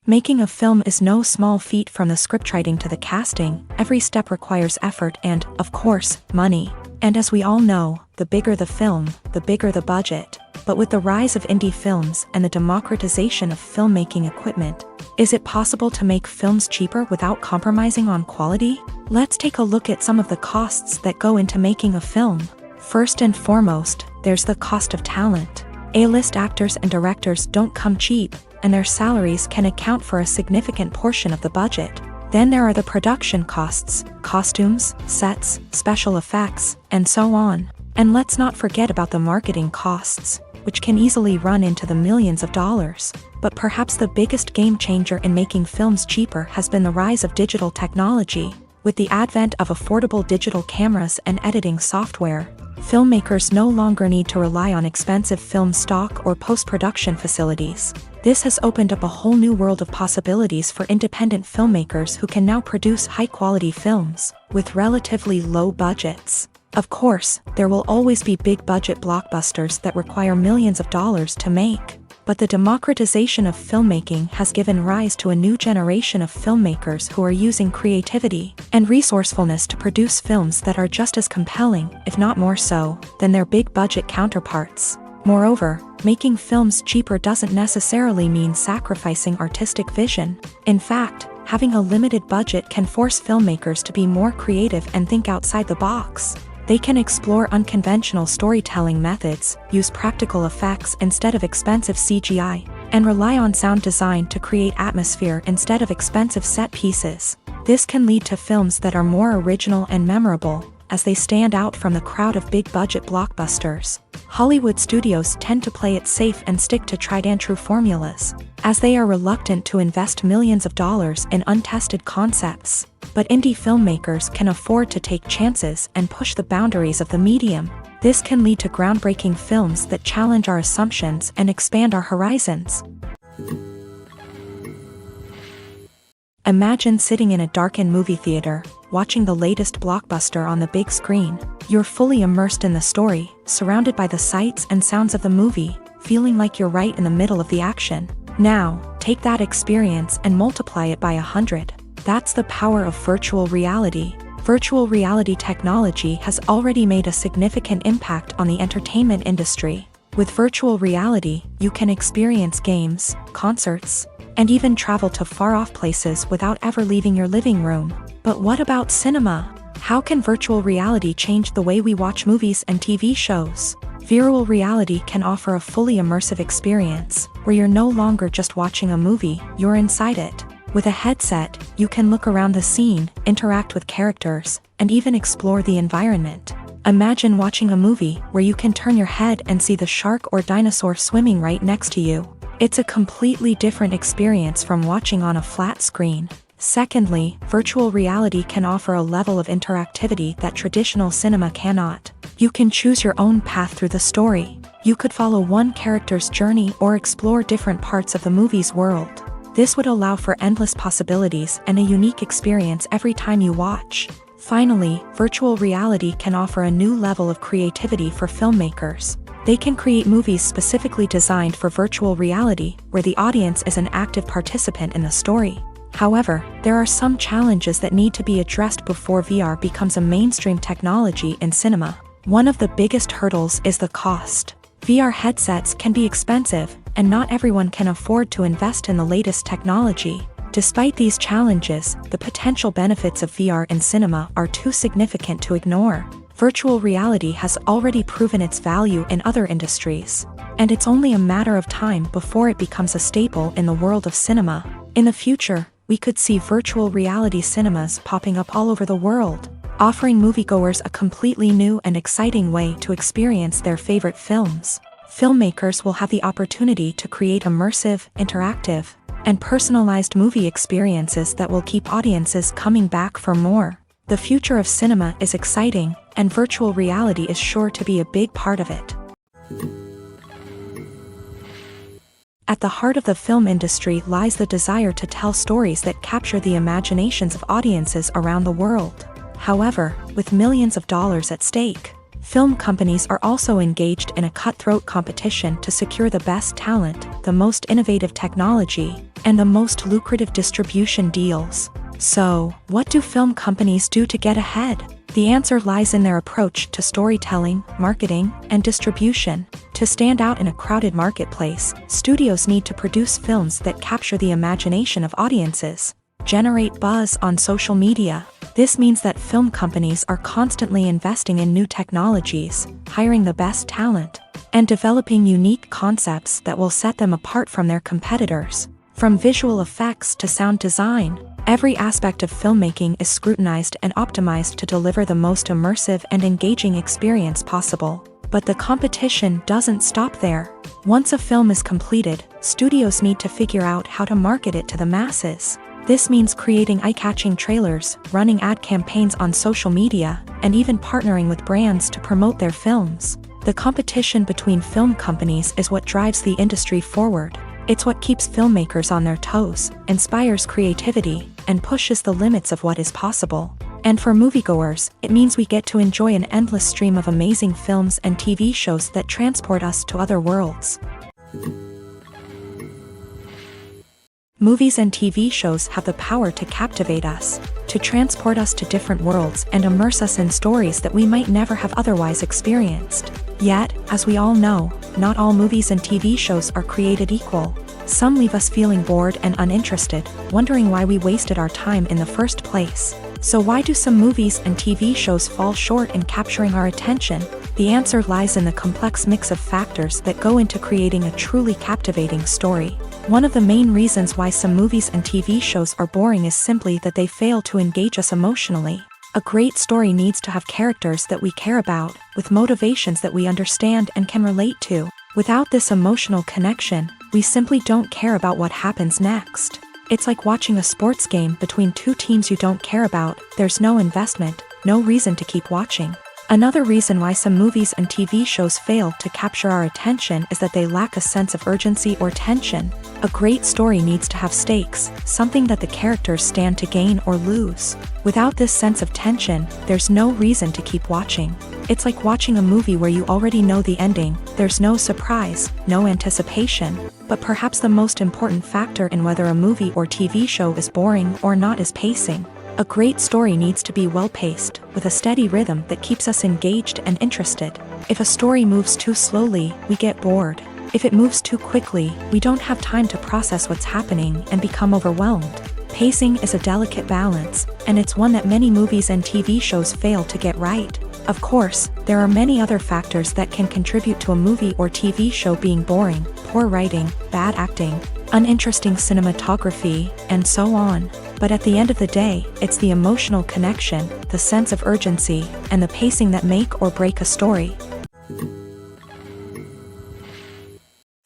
Making a film is no small feat. From the scriptwriting to the casting, every step requires effort and, of course, money. And as we all know, the bigger the film, the bigger the budget. But with the rise of indie films and the democratization of filmmaking equipment, is it possible to make films cheaper without compromising on quality? Let's take a look at some of the costs that go into making a film. First and foremost, there's the cost of talent. A-list actors and directors don't come cheap, and their salaries can account for a significant portion of the budget. Then there are the production costs, costumes, sets, special effects, and so on. And let's not forget about the marketing costs, which can easily run into the millions of dollars. But perhaps the biggest game changer in making films cheaper has been the rise of digital technology. With the advent of affordable digital cameras and editing software, filmmakers no longer need to rely on expensive film stock or post-production facilities. This has opened up a whole new world of possibilities for independent filmmakers who can now produce high-quality films with relatively low budgets. Of course, there will always be big-budget blockbusters that require millions of dollars to make. But the democratization of filmmaking has given rise to a new generation of filmmakers who are using creativity and resourcefulness to produce films that are just as compelling, if not more so, than their big-budget counterparts. Moreover, making films cheaper doesn't necessarily mean sacrificing artistic vision. In fact, having a limited budget can force filmmakers to be more creative and think outside the box. They can explore unconventional storytelling methods, use practical effects instead of expensive CGI, and rely on sound design to create atmosphere instead of expensive set pieces. This can lead to films that are more original and memorable, as they stand out from the crowd of big-budget blockbusters. Hollywood studios tend to play it safe and stick to tried-and-true formulas, as they are reluctant to invest millions of dollars in untested concepts. But indie filmmakers can afford to take chances and push the boundaries of the medium. This can lead to groundbreaking films that challenge our assumptions and expand our horizons. Imagine sitting in a darkened movie theater, watching the latest blockbuster on the big screen. You're fully immersed in the story, surrounded by the sights and sounds of the movie, feeling like you're right in the middle of the action. Now, take that experience and multiply it by 100. That's the power of virtual reality. Virtual reality technology has already made a significant impact on the entertainment industry. With virtual reality, you can experience games, concerts, and even travel to far-off places without ever leaving your living room. But what about cinema? How can virtual reality change the way we watch movies and TV shows? Virtual reality can offer a fully immersive experience, where you're no longer just watching a movie, you're inside it. With a headset, you can look around the scene, interact with characters, and even explore the environment. Imagine watching a movie where you can turn your head and see the shark or dinosaur swimming right next to you. It's a completely different experience from watching on a flat screen. Secondly, virtual reality can offer a level of interactivity that traditional cinema cannot. You can choose your own path through the story. You could follow one character's journey or explore different parts of the movie's world. This would allow for endless possibilities and a unique experience every time you watch. Finally, virtual reality can offer a new level of creativity for filmmakers. They can create movies specifically designed for virtual reality, where the audience is an active participant in the story. However, there are some challenges that need to be addressed before VR becomes a mainstream technology in cinema. One of the biggest hurdles is the cost. VR headsets can be expensive, and not everyone can afford to invest in the latest technology. Despite these challenges, the potential benefits of VR in cinema are too significant to ignore. Virtual reality has already proven its value in other industries, and it's only a matter of time before it becomes a staple in the world of cinema. In the future, we could see virtual reality cinemas popping up all over the world, offering moviegoers a completely new and exciting way to experience their favorite films. Filmmakers will have the opportunity to create immersive, interactive, and personalized movie experiences that will keep audiences coming back for more. The future of cinema is exciting, and virtual reality is sure to be a big part of it. At the heart of the film industry lies the desire to tell stories that capture the imaginations of audiences around the world. However, with millions of dollars at stake, film companies are also engaged in a cutthroat competition to secure the best talent, the most innovative technology, and the most lucrative distribution deals. So, what do film companies do to get ahead? The answer lies in their approach to storytelling, marketing, and distribution. To stand out in a crowded marketplace, studios need to produce films that capture the imagination of audiences, generate buzz on social media. This means that film companies are constantly investing in new technologies, hiring the best talent, and developing unique concepts that will set them apart from their competitors. From visual effects to sound design, every aspect of filmmaking is scrutinized and optimized to deliver the most immersive and engaging experience possible. But the competition doesn't stop there. Once a film is completed, studios need to figure out how to market it to the masses. This means creating eye-catching trailers, running ad campaigns on social media, and even partnering with brands to promote their films. The competition between film companies is what drives the industry forward. It's what keeps filmmakers on their toes, inspires creativity, and pushes the limits of what is possible. And for moviegoers, it means we get to enjoy an endless stream of amazing films and TV shows that transport us to other worlds. Movies and TV shows have the power to captivate us, to transport us to different worlds and immerse us in stories that we might never have otherwise experienced. Yet, as we all know, not all movies and TV shows are created equal. Some leave us feeling bored and uninterested, wondering why we wasted our time in the first place. So why do some movies and TV shows fall short in capturing our attention? The answer lies in the complex mix of factors that go into creating a truly captivating story. One of the main reasons why some movies and TV shows are boring is simply that they fail to engage us emotionally. A great story needs to have characters that we care about, with motivations that we understand and can relate to. Without this emotional connection, we simply don't care about what happens next. It's like watching a sports game between two teams you don't care about. There's no investment, no reason to keep watching. Another reason why some movies and TV shows fail to capture our attention is that they lack a sense of urgency or tension. A great story needs to have stakes, something that the characters stand to gain or lose. Without this sense of tension, there's no reason to keep watching. It's like watching a movie where you already know the ending. There's no surprise, no anticipation. But perhaps the most important factor in whether a movie or TV show is boring or not is pacing. A great story needs to be well-paced, with a steady rhythm that keeps us engaged and interested. If a story moves too slowly, we get bored. If it moves too quickly, we don't have time to process what's happening and become overwhelmed. Pacing is a delicate balance, and it's one that many movies and TV shows fail to get right. Of course, there are many other factors that can contribute to a movie or TV show being boring: poor writing, bad acting, uninteresting cinematography, and so on. But at the end of the day, it's the emotional connection, the sense of urgency, and the pacing that make or break a story.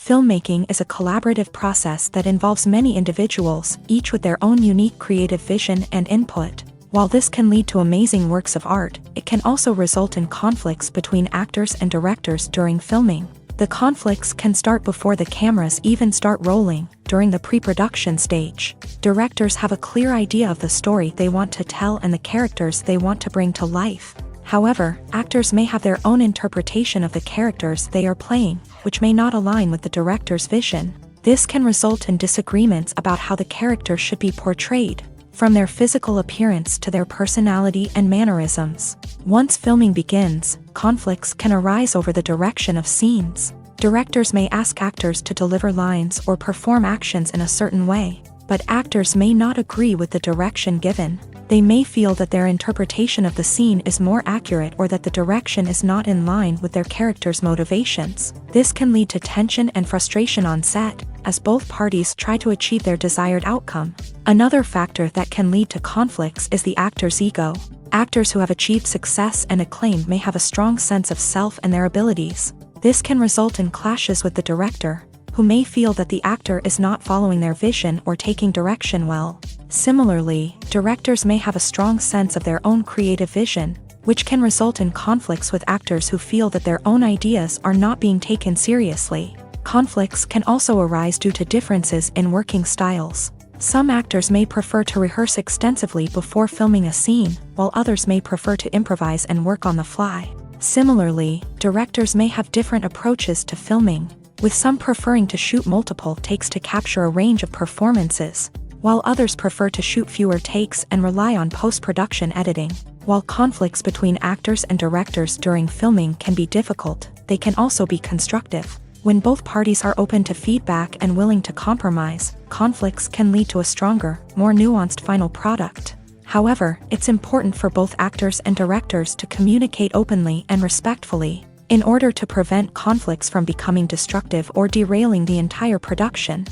Filmmaking is a collaborative process that involves many individuals, each with their own unique creative vision and input. While this can lead to amazing works of art, it can also result in conflicts between actors and directors during filming. The conflicts can start before the cameras even start rolling, during the pre-production stage. Directors have a clear idea of the story they want to tell and the characters they want to bring to life. However, actors may have their own interpretation of the characters they are playing, which may not align with the director's vision. This can result in disagreements about how the characters should be portrayed, from their physical appearance to their personality and mannerisms. Once filming begins, conflicts can arise over the direction of scenes. Directors may ask actors to deliver lines or perform actions in a certain way, but actors may not agree with the direction given. They may feel that their interpretation of the scene is more accurate or that the direction is not in line with their character's motivations. This can lead to tension and frustration on set, as both parties try to achieve their desired outcome. Another factor that can lead to conflicts is the actor's ego. Actors who have achieved success and acclaim may have a strong sense of self and their abilities. This can result in clashes with the director, who may feel that the actor is not following their vision or taking direction well. Similarly, directors may have a strong sense of their own creative vision, which can result in conflicts with actors who feel that their own ideas are not being taken seriously. Conflicts can also arise due to differences in working styles. Some actors may prefer to rehearse extensively before filming a scene, while others may prefer to improvise and work on the fly. Similarly, directors may have different approaches to filming, with some preferring to shoot multiple takes to capture a range of performances, while others prefer to shoot fewer takes and rely on post-production editing. While conflicts between actors and directors during filming can be difficult, they can also be constructive. When both parties are open to feedback and willing to compromise, conflicts can lead to a stronger, more nuanced final product. However, it's important for both actors and directors to communicate openly and respectfully, in order to prevent conflicts from becoming destructive or derailing the entire production.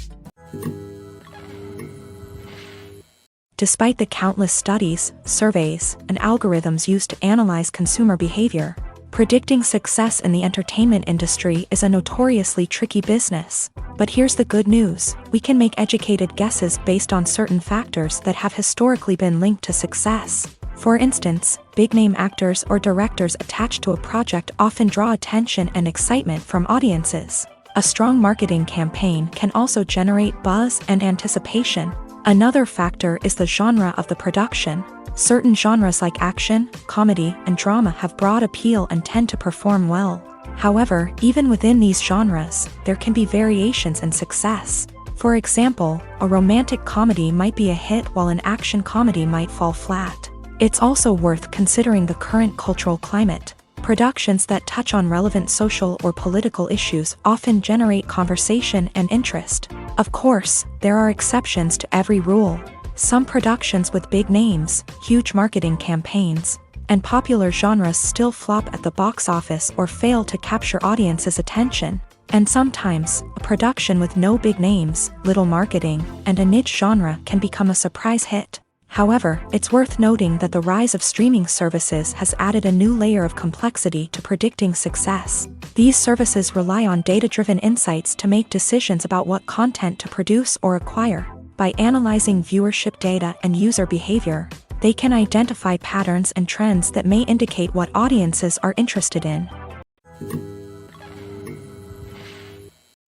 Despite the countless studies, surveys, and algorithms used to analyze consumer behavior, predicting success in the entertainment industry is a notoriously tricky business. But here's the good news: we can make educated guesses based on certain factors that have historically been linked to success. For instance, big-name actors or directors attached to a project often draw attention and excitement from audiences. A strong marketing campaign can also generate buzz and anticipation. Another factor is the genre of the production. Certain genres like action, comedy, and drama have broad appeal and tend to perform well. However, even within these genres, there can be variations in success. For example, a romantic comedy might be a hit while an action comedy might fall flat. It's also worth considering the current cultural climate. Productions that touch on relevant social or political issues often generate conversation and interest. Of course, there are exceptions to every rule. Some productions with big names, huge marketing campaigns, and popular genres still flop at the box office or fail to capture audiences' attention. And sometimes, a production with no big names, little marketing, and a niche genre can become a surprise hit. However, it's worth noting that the rise of streaming services has added a new layer of complexity to predicting success. These services rely on data-driven insights to make decisions about what content to produce or acquire. By analyzing viewership data and user behavior, they can identify patterns and trends that may indicate what audiences are interested in.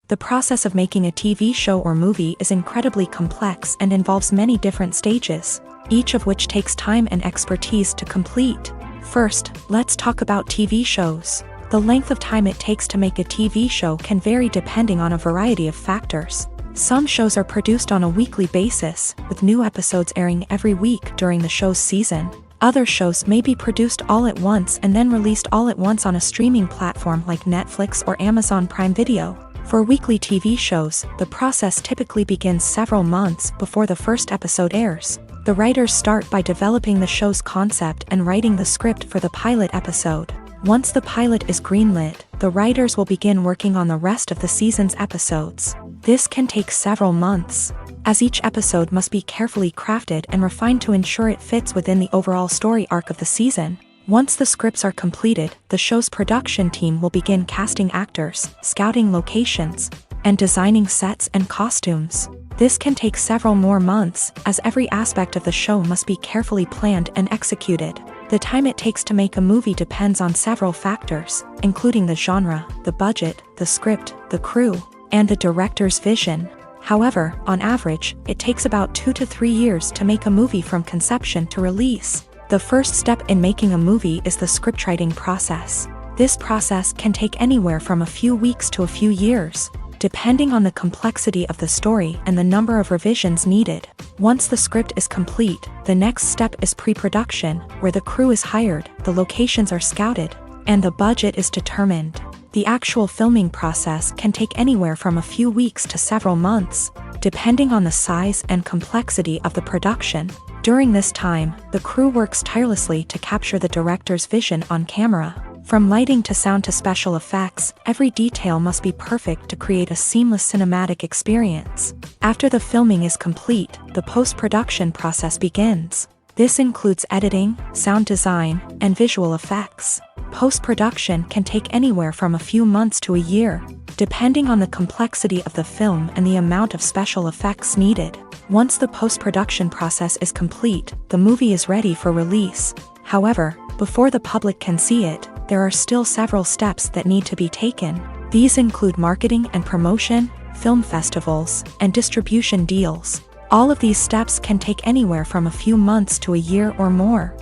The process of making a TV show or movie is incredibly complex and involves many different stages, each of which takes time and expertise to complete. First, let's talk about TV shows. The length of time it takes to make a TV show can vary depending on a variety of factors. Some shows are produced on a weekly basis, with new episodes airing every week during the show's season. Other shows may be produced all at once and then released all at once on a streaming platform like Netflix or Amazon Prime Video. For weekly TV shows, the process typically begins several months before the first episode airs. The writers start by developing the show's concept and writing the script for the pilot episode. Once the pilot is greenlit, the writers will begin working on the rest of the season's episodes. This can take several months, as each episode must be carefully crafted and refined to ensure it fits within the overall story arc of the season. Once the scripts are completed, the show's production team will begin casting actors, scouting locations, and designing sets and costumes. This can take several more months, as every aspect of the show must be carefully planned and executed. The time it takes to make a movie depends on several factors, including the genre, the budget, the script, the crew, and the director's vision. However, on average, it takes about 2 to 3 years to make a movie from conception to release. The first step in making a movie is the scriptwriting process. This process can take anywhere from a few weeks to a few years, depending on the complexity of the story and the number of revisions needed. Once the script is complete, the next step is pre-production, where the crew is hired, the locations are scouted, and the budget is determined. The actual filming process can take anywhere from a few weeks to several months, depending on the size and complexity of the production. During this time, the crew works tirelessly to capture the director's vision on camera. From lighting to sound to special effects, every detail must be perfect to create a seamless cinematic experience. After the filming is complete, the post-production process begins. This includes editing, sound design, and visual effects. Post-production can take anywhere from a few months to a year, depending on the complexity of the film and the amount of special effects needed. Once the post-production process is complete, the movie is ready for release. However, before the public can see it, there are still several steps that need to be taken. These include marketing and promotion, film festivals, and distribution deals. All of these steps can take anywhere from a few months to a year or more.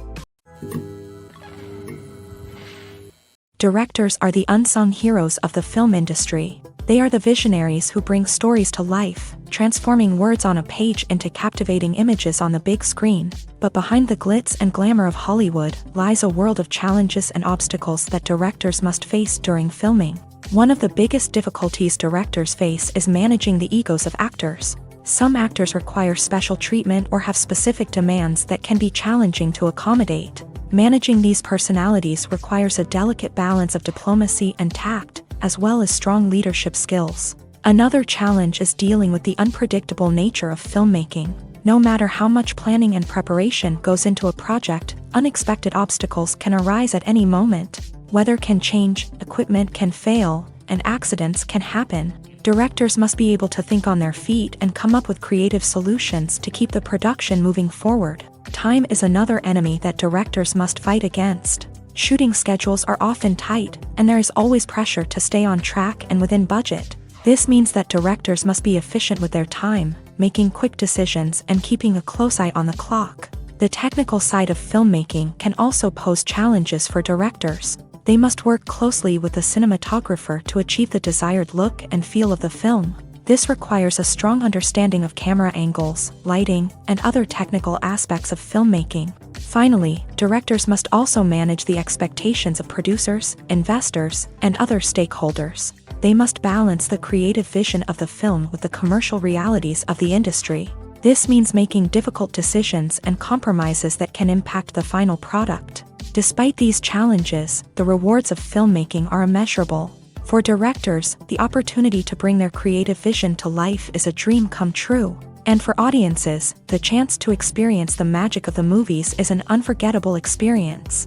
Directors are the unsung heroes of the film industry. They are the visionaries who bring stories to life, transforming words on a page into captivating images on the big screen. But behind the glitz and glamour of Hollywood lies a world of challenges and obstacles that directors must face during filming. One of the biggest difficulties directors face is managing the egos of actors. Some actors require special treatment or have specific demands that can be challenging to accommodate. Managing these personalities requires a delicate balance of diplomacy and tact, as well as strong leadership skills. Another challenge is dealing with the unpredictable nature of filmmaking. No matter how much planning and preparation goes into a project, unexpected obstacles can arise at any moment. Weather can change, equipment can fail, and accidents can happen. Directors must be able to think on their feet and come up with creative solutions to keep the production moving forward. Time is another enemy that directors must fight against. Shooting schedules are often tight, and there is always pressure to stay on track and within budget. This means that directors must be efficient with their time, making quick decisions and keeping a close eye on the clock. The technical side of filmmaking can also pose challenges for directors. They must work closely with the cinematographer to achieve the desired look and feel of the film. This requires a strong understanding of camera angles, lighting, and other technical aspects of filmmaking. Finally, directors must also manage the expectations of producers, investors, and other stakeholders. They must balance the creative vision of the film with the commercial realities of the industry. This means making difficult decisions and compromises that can impact the final product. Despite these challenges, the rewards of filmmaking are immeasurable. For directors, the opportunity to bring their creative vision to life is a dream come true. And for audiences, the chance to experience the magic of the movies is an unforgettable experience.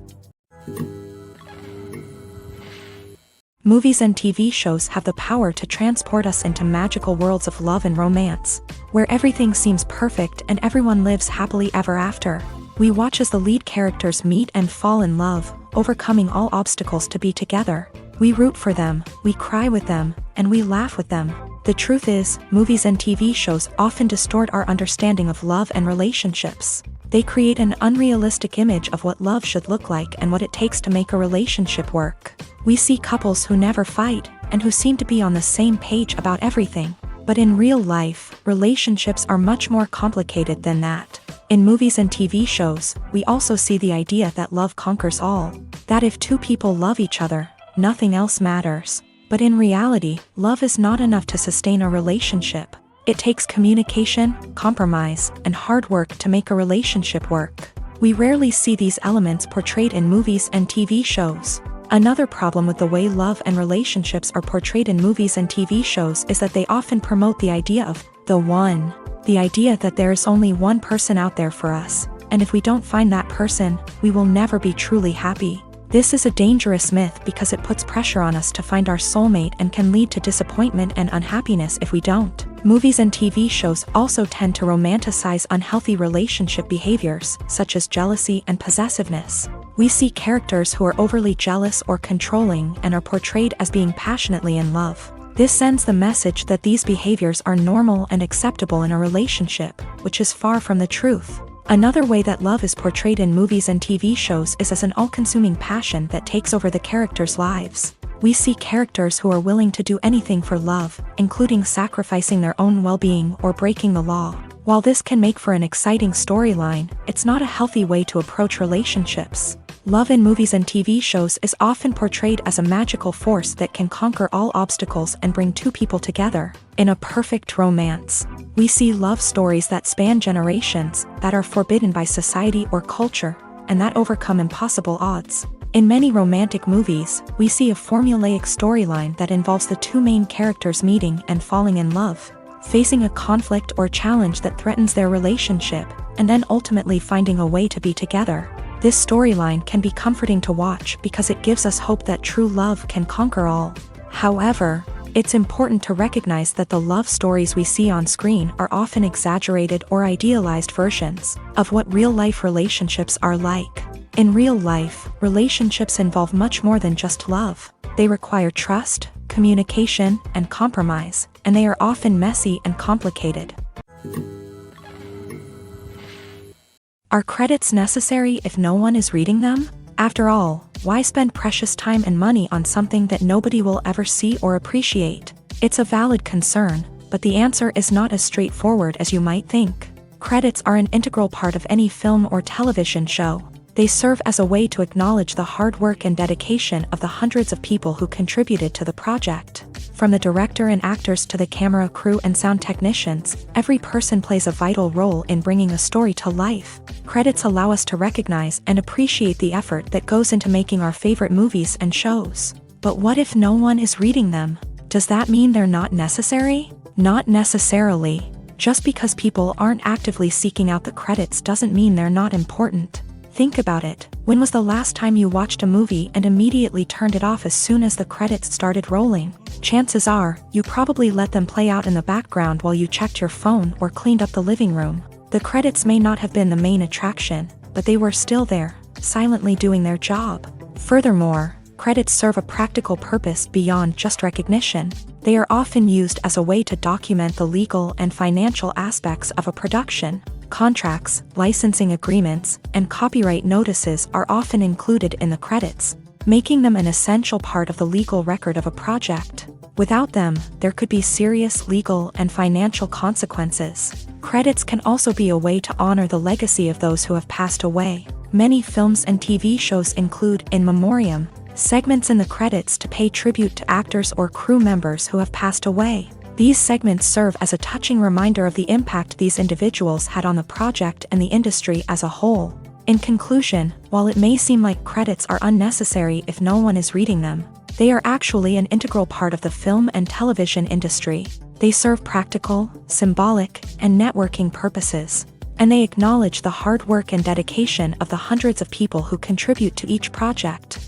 Movies and TV shows have the power to transport us into magical worlds of love and romance, where everything seems perfect and everyone lives happily ever after. We watch as the lead characters meet and fall in love, overcoming all obstacles to be together. We root for them, we cry with them, and we laugh with them. The truth is, movies and TV shows often distort our understanding of love and relationships. They create an unrealistic image of what love should look like and what it takes to make a relationship work. We see couples who never fight, and who seem to be on the same page about everything. But in real life, relationships are much more complicated than that. In movies and TV shows, we also see the idea that love conquers all. That if two people love each other, nothing else matters. But in reality, love is not enough to sustain a relationship. It takes communication, compromise, and hard work to make a relationship work. We rarely see these elements portrayed in movies and TV shows. Another problem with the way love and relationships are portrayed in movies and TV shows is that they often promote the idea of the one. The idea that there is only one person out there for us, and if we don't find that person, we will never be truly happy. This is a dangerous myth because it puts pressure on us to find our soulmate and can lead to disappointment and unhappiness if we don't. Movies and TV shows also tend to romanticize unhealthy relationship behaviors, such as jealousy and possessiveness. We see characters who are overly jealous or controlling and are portrayed as being passionately in love. This sends the message that these behaviors are normal and acceptable in a relationship, which is far from the truth. Another way that love is portrayed in movies and TV shows is as an all-consuming passion that takes over the characters' lives. We see characters who are willing to do anything for love, including sacrificing their own well-being or breaking the law. While this can make for an exciting storyline, it's not a healthy way to approach relationships. Love in movies and TV shows is often portrayed as a magical force that can conquer all obstacles and bring two people together. In a perfect romance, we see love stories that span generations, that are forbidden by society or culture, and that overcome impossible odds. In many romantic movies, we see a formulaic storyline that involves the two main characters meeting and falling in love, facing a conflict or challenge that threatens their relationship, and then ultimately finding a way to be together. This storyline can be comforting to watch because it gives us hope that true love can conquer all. However, it's important to recognize that the love stories we see on screen are often exaggerated or idealized versions of what real-life relationships are like. In real life, relationships involve much more than just love. They require trust, communication, and compromise, and they are often messy and complicated. Are credits necessary if no one is reading them? After all, why spend precious time and money on something that nobody will ever see or appreciate? It's a valid concern, but the answer is not as straightforward as you might think. Credits are an integral part of any film or television show. They serve as a way to acknowledge the hard work and dedication of the hundreds of people who contributed to the project. From the director and actors to the camera crew and sound technicians, every person plays a vital role in bringing a story to life. Credits allow us to recognize and appreciate the effort that goes into making our favorite movies and shows. But what if no one is reading them? Does that mean they're not necessary? Not necessarily. Just because people aren't actively seeking out the credits doesn't mean they're not important. Think about it. When was the last time you watched a movie and immediately turned it off as soon as the credits started rolling? Chances are, you probably let them play out in the background while you checked your phone or cleaned up the living room. The credits may not have been the main attraction, but they were still there, silently doing their job. Furthermore, credits serve a practical purpose beyond just recognition. They are often used as a way to document the legal and financial aspects of a production. Contracts, licensing agreements, and copyright notices are often included in the credits, making them an essential part of the legal record of a project. Without them, there could be serious legal and financial consequences. Credits can also be a way to honor the legacy of those who have passed away. Many films and TV shows include in memoriam segments in the credits to pay tribute to actors or crew members who have passed away. These segments serve as a touching reminder of the impact these individuals had on the project and the industry as a whole. In conclusion, while it may seem like credits are unnecessary if no one is reading them, they are actually an integral part of the film and television industry. They serve practical, symbolic, and networking purposes, and they acknowledge the hard work and dedication of the hundreds of people who contribute to each project.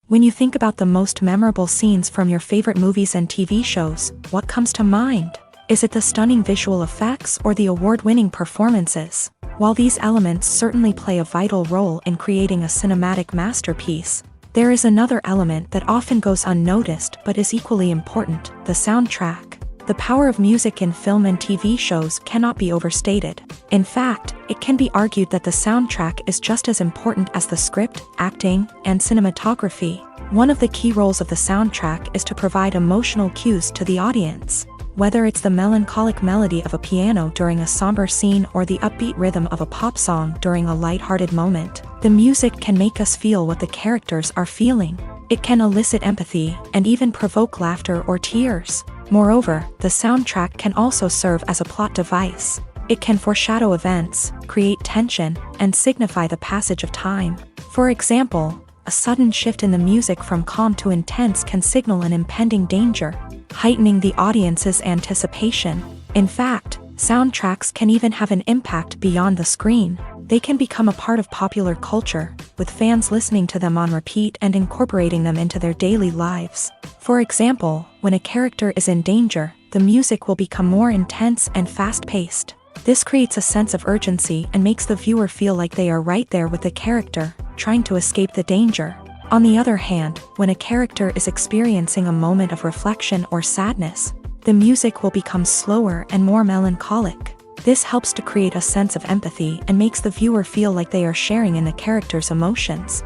When you think about the most memorable scenes from your favorite movies and TV shows, what comes to mind? Is it the stunning visual effects or the award-winning performances? While these elements certainly play a vital role in creating a cinematic masterpiece, there is another element that often goes unnoticed but is equally important: the soundtrack. The power of music in film and TV shows cannot be overstated. In fact, it can be argued that the soundtrack is just as important as the script, acting, and cinematography. One of the key roles of the soundtrack is to provide emotional cues to the audience. Whether it's the melancholic melody of a piano during a somber scene or the upbeat rhythm of a pop song during a lighthearted moment, the music can make us feel what the characters are feeling. It can elicit empathy and even provoke laughter or tears. Moreover, the soundtrack can also serve as a plot device. It can foreshadow events, create tension, and signify the passage of time. For example, a sudden shift in the music from calm to intense can signal an impending danger, heightening the audience's anticipation. In fact, soundtracks can even have an impact beyond the screen. They can become a part of popular culture, with fans listening to them on repeat and incorporating them into their daily lives. For example, when a character is in danger, the music will become more intense and fast-paced. This creates a sense of urgency and makes the viewer feel like they are right there with the character, trying to escape the danger. On the other hand, when a character is experiencing a moment of reflection or sadness, the music will become slower and more melancholic. This helps to create a sense of empathy and makes the viewer feel like they are sharing in the character's emotions.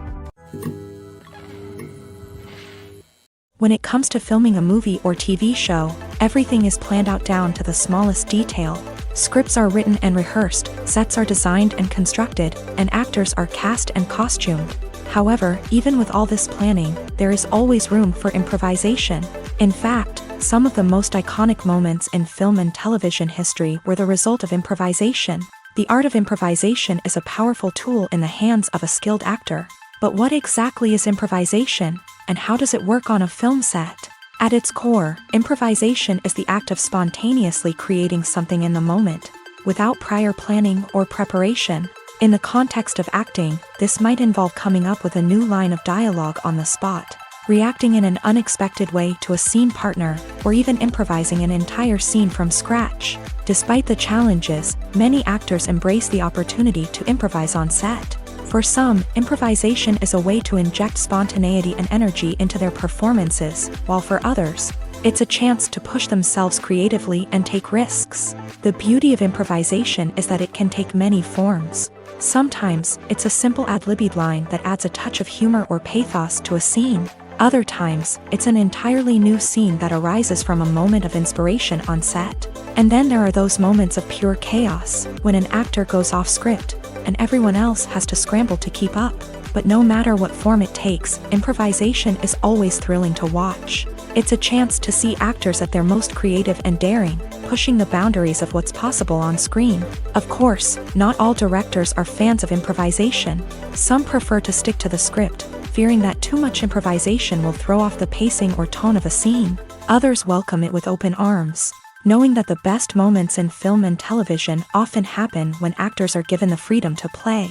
When it comes to filming a movie or TV show, everything is planned out down to the smallest detail. Scripts are written and rehearsed, sets are designed and constructed, and actors are cast and costumed. However, even with all this planning, there is always room for improvisation. In fact, some of the most iconic moments in film and television history were the result of improvisation. The art of improvisation is a powerful tool in the hands of a skilled actor. But what exactly is improvisation, and how does it work on a film set? At its core, improvisation is the act of spontaneously creating something in the moment, without prior planning or preparation. In the context of acting, this might involve coming up with a new line of dialogue on the spot, reacting in an unexpected way to a scene partner, or even improvising an entire scene from scratch. Despite the challenges, many actors embrace the opportunity to improvise on set. For some, improvisation is a way to inject spontaneity and energy into their performances, while for others, it's a chance to push themselves creatively and take risks. The beauty of improvisation is that it can take many forms. Sometimes, it's a simple ad-libbed line that adds a touch of humor or pathos to a scene. Other times, it's an entirely new scene that arises from a moment of inspiration on set. And then there are those moments of pure chaos, when an actor goes off script, and everyone else has to scramble to keep up. But no matter what form it takes, improvisation is always thrilling to watch. It's a chance to see actors at their most creative and daring, pushing the boundaries of what's possible on screen. Of course, not all directors are fans of improvisation. Some prefer to stick to the script, fearing that too much improvisation will throw off the pacing or tone of a scene. Others welcome it with open arms, knowing that the best moments in film and television often happen when actors are given the freedom to play.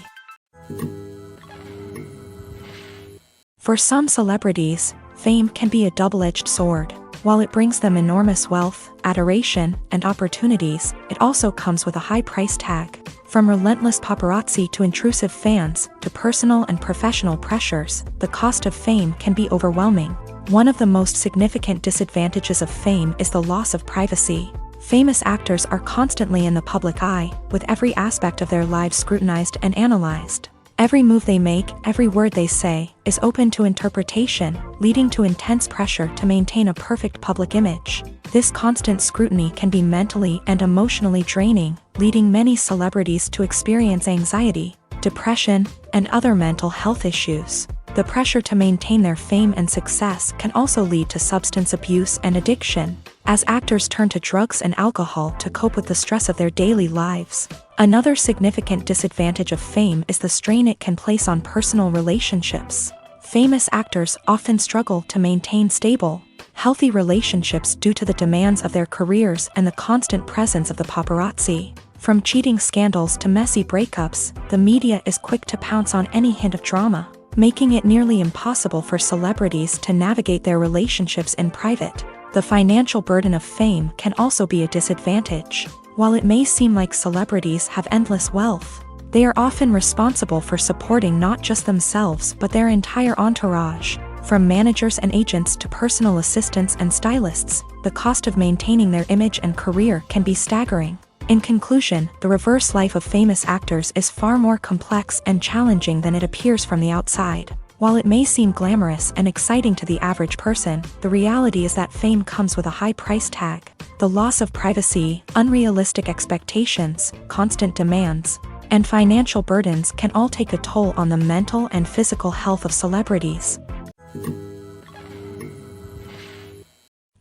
For some celebrities, fame can be a double-edged sword. While it brings them enormous wealth, adoration, and opportunities, it also comes with a high price tag. From relentless paparazzi to intrusive fans, to personal and professional pressures, the cost of fame can be overwhelming. One of the most significant disadvantages of fame is the loss of privacy. Famous actors are constantly in the public eye, with every aspect of their lives scrutinized and analyzed. Every move they make, every word they say, is open to interpretation, leading to intense pressure to maintain a perfect public image. This constant scrutiny can be mentally and emotionally draining, leading many celebrities to experience anxiety, depression, and other mental health issues. The pressure to maintain their fame and success can also lead to substance abuse and addiction, as actors turn to drugs and alcohol to cope with the stress of their daily lives. Another significant disadvantage of fame is the strain it can place on personal relationships. Famous actors often struggle to maintain stable, healthy relationships due to the demands of their careers and the constant presence of the paparazzi. From cheating scandals to messy breakups, the media is quick to pounce on any hint of drama, making it nearly impossible for celebrities to navigate their relationships in private. The financial burden of fame can also be a disadvantage. While it may seem like celebrities have endless wealth, they are often responsible for supporting not just themselves but their entire entourage. From managers and agents to personal assistants and stylists, the cost of maintaining their image and career can be staggering. In conclusion, the reverse life of famous actors is far more complex and challenging than it appears from the outside. While it may seem glamorous and exciting to the average person, the reality is that fame comes with a high price tag. The loss of privacy, unrealistic expectations, constant demands, and financial burdens can all take a toll on the mental and physical health of celebrities.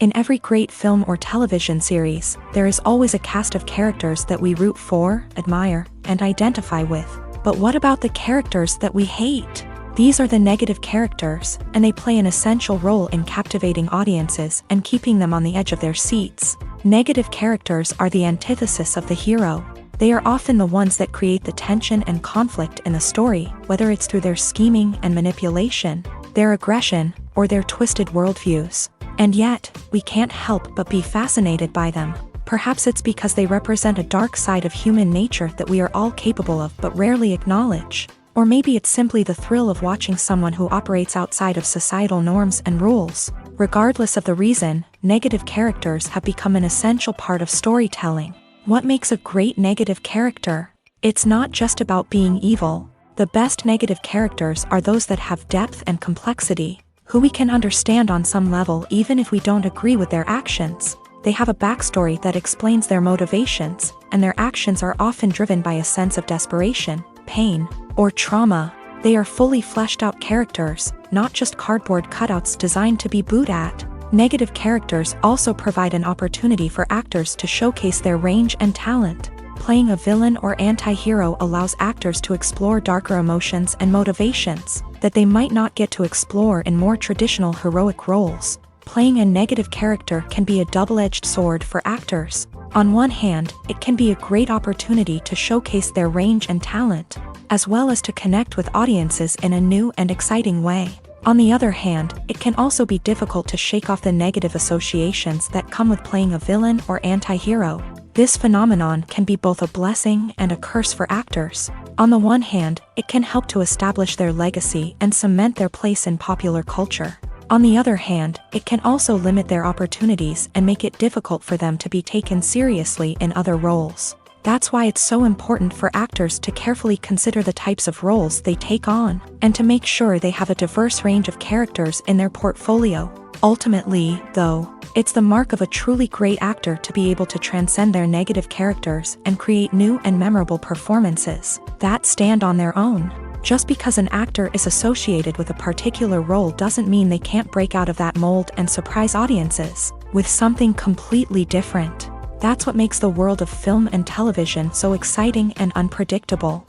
In every great film or television series, there is always a cast of characters that we root for, admire, and identify with. But what about the characters that we hate? These are the negative characters, and they play an essential role in captivating audiences and keeping them on the edge of their seats. Negative characters are the antithesis of the hero. They are often the ones that create the tension and conflict in the story, whether it's through their scheming and manipulation, their aggression, or their twisted worldviews. And yet, we can't help but be fascinated by them. Perhaps it's because they represent a dark side of human nature that we are all capable of but rarely acknowledge. Or maybe it's simply the thrill of watching someone who operates outside of societal norms and rules. Regardless of the reason, negative characters have become an essential part of storytelling. What makes a great negative character? It's not just about being evil. The best negative characters are those that have depth and complexity, who we can understand on some level even if we don't agree with their actions. They have a backstory that explains their motivations, and their actions are often driven by a sense of desperation, pain, or trauma. They are fully fleshed out characters, not just cardboard cutouts designed to be booed at. Negative characters also provide an opportunity for actors to showcase their range and talent. Playing a villain or anti-hero allows actors to explore darker emotions and motivations that they might not get to explore in more traditional heroic roles. Playing a negative character can be a double-edged sword for actors. On one hand, it can be a great opportunity to showcase their range and talent, as well as to connect with audiences in a new and exciting way. On the other hand, it can also be difficult to shake off the negative associations that come with playing a villain or anti-hero. This phenomenon can be both a blessing and a curse for actors. On the one hand, it can help to establish their legacy and cement their place in popular culture. On the other hand, it can also limit their opportunities and make it difficult for them to be taken seriously in other roles. That's why it's so important for actors to carefully consider the types of roles they take on, and to make sure they have a diverse range of characters in their portfolio. Ultimately, though, it's the mark of a truly great actor to be able to transcend their negative characters and create new and memorable performances that stand on their own. Just because an actor is associated with a particular role doesn't mean they can't break out of that mold and surprise audiences with something completely different. That's what makes the world of film and television so exciting and unpredictable.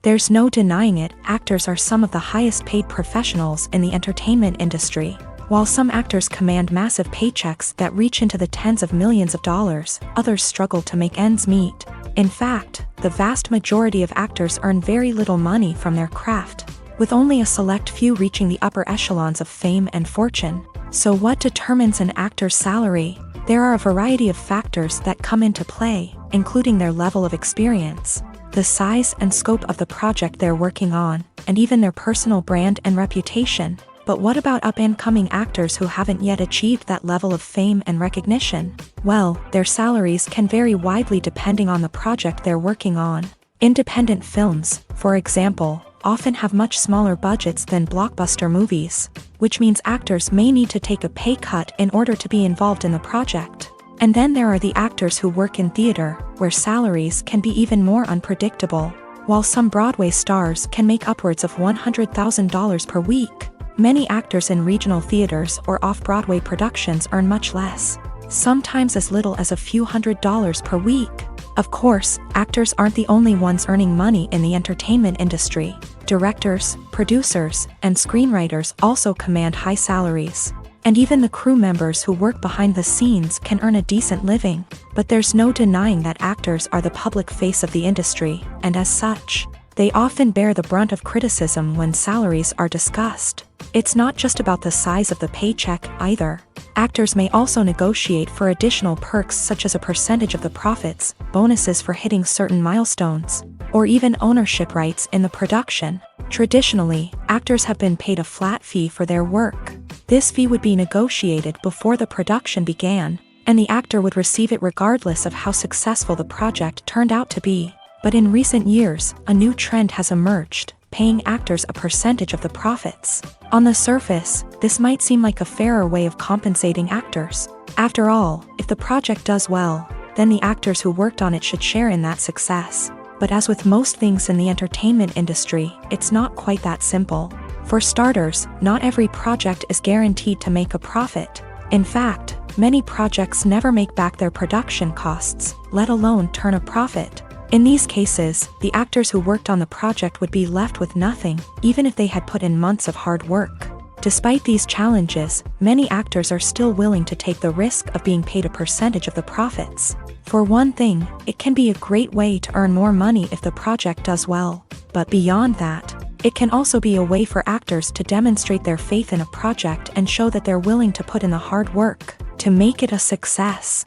There's no denying it, actors are some of the highest paid professionals in the entertainment industry. While some actors command massive paychecks that reach into the tens of millions of dollars, others struggle to make ends meet. In fact, the vast majority of actors earn very little money from their craft, with only a select few reaching the upper echelons of fame and fortune. So what determines an actor's salary? There are a variety of factors that come into play, including their level of experience, the size and scope of the project they're working on, and even their personal brand and reputation. But what about up-and-coming actors who haven't yet achieved that level of fame and recognition? Well, their salaries can vary widely depending on the project they're working on. Independent films, for example, often have much smaller budgets than blockbuster movies, which means actors may need to take a pay cut in order to be involved in the project. And then there are the actors who work in theater, where salaries can be even more unpredictable. While some Broadway stars can make upwards of $100,000 per week, many actors in regional theaters or off-Broadway productions earn much less, sometimes as little as a few $100s per week. Of course, actors aren't the only ones earning money in the entertainment industry. Directors, producers, and screenwriters also command high salaries. And even the crew members who work behind the scenes can earn a decent living. But there's no denying that actors are the public face of the industry, and as such, they often bear the brunt of criticism when salaries are discussed. It's not just about the size of the paycheck, either. Actors may also negotiate for additional perks such as a percentage of the profits, bonuses for hitting certain milestones, or even ownership rights in the production. Traditionally, actors have been paid a flat fee for their work. This fee would be negotiated before the production began, and the actor would receive it regardless of how successful the project turned out to be. But in recent years, a new trend has emerged, paying actors a percentage of the profits. On the surface, this might seem like a fairer way of compensating actors. After all, if the project does well, then the actors who worked on it should share in that success. But as with most things in the entertainment industry, it's not quite that simple. For starters, not every project is guaranteed to make a profit. In fact, many projects never make back their production costs, let alone turn a profit. In these cases, the actors who worked on the project would be left with nothing, even if they had put in months of hard work. Despite these challenges, many actors are still willing to take the risk of being paid a percentage of the profits. For one thing, it can be a great way to earn more money if the project does well. But beyond that, it can also be a way for actors to demonstrate their faith in a project and show that they're willing to put in the hard work to make it a success.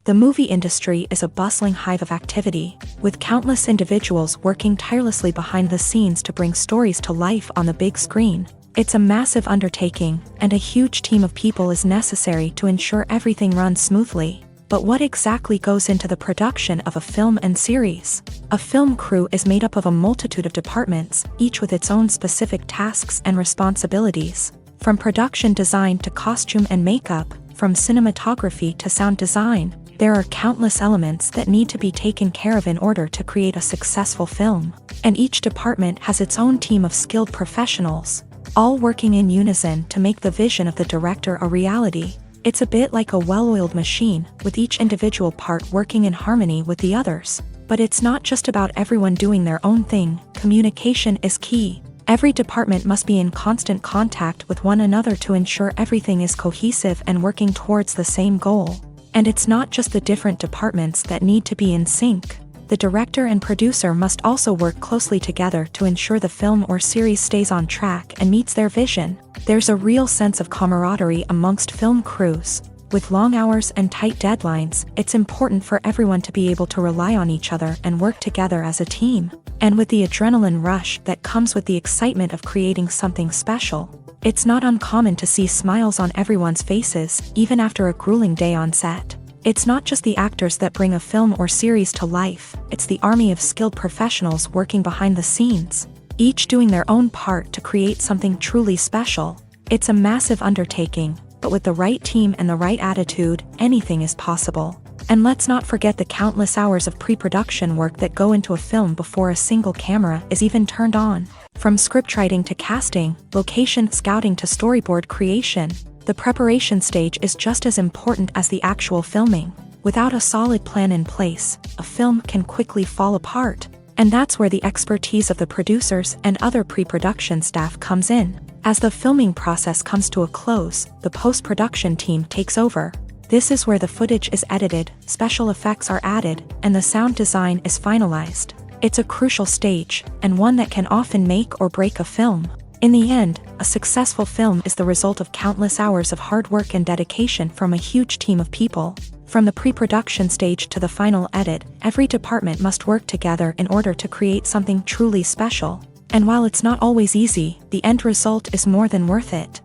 The movie industry is a bustling hive of activity, with countless individuals working tirelessly behind the scenes to bring stories to life on the big screen. It's a massive undertaking, and a huge team of people is necessary to ensure everything runs smoothly. But what exactly goes into the production of a film and series? A film crew is made up of a multitude of departments, each with its own specific tasks and responsibilities. From production design to costume and makeup, from cinematography to sound design, there are countless elements that need to be taken care of in order to create a successful film. And each department has its own team of skilled professionals, all working in unison to make the vision of the director a reality. It's a bit like a well-oiled machine, with each individual part working in harmony with the others. But it's not just about everyone doing their own thing. Communication is key. Every department must be in constant contact with one another to ensure everything is cohesive and working towards the same goal. And it's not just the different departments that need to be in sync. The director and producer must also work closely together to ensure the film or series stays on track and meets their vision. There's a real sense of camaraderie amongst film crews. With long hours and tight deadlines, it's important for everyone to be able to rely on each other and work together as a team. And with the adrenaline rush that comes with the excitement of creating something special, It's not uncommon to see smiles on everyone's faces, even after a grueling day on set. It's not just the actors that bring a film or series to life, it's the army of skilled professionals working behind the scenes, each doing their own part to create something truly special. It's a massive undertaking, but with the right team and the right attitude, anything is possible. And let's not forget the countless hours of pre-production work that go into a film before a single camera is even turned on. From scriptwriting to casting, location scouting to storyboard creation, the preparation stage is just as important as the actual filming. Without a solid plan in place, a film can quickly fall apart. And that's where the expertise of the producers and other pre-production staff comes in. As the filming process comes to a close, the post-production team takes over. This is where the footage is edited, special effects are added, and the sound design is finalized. It's a crucial stage, and one that can often make or break a film. In the end, a successful film is the result of countless hours of hard work and dedication from a huge team of people. From the pre-production stage to the final edit, every department must work together in order to create something truly special. And while it's not always easy, the end result is more than worth it.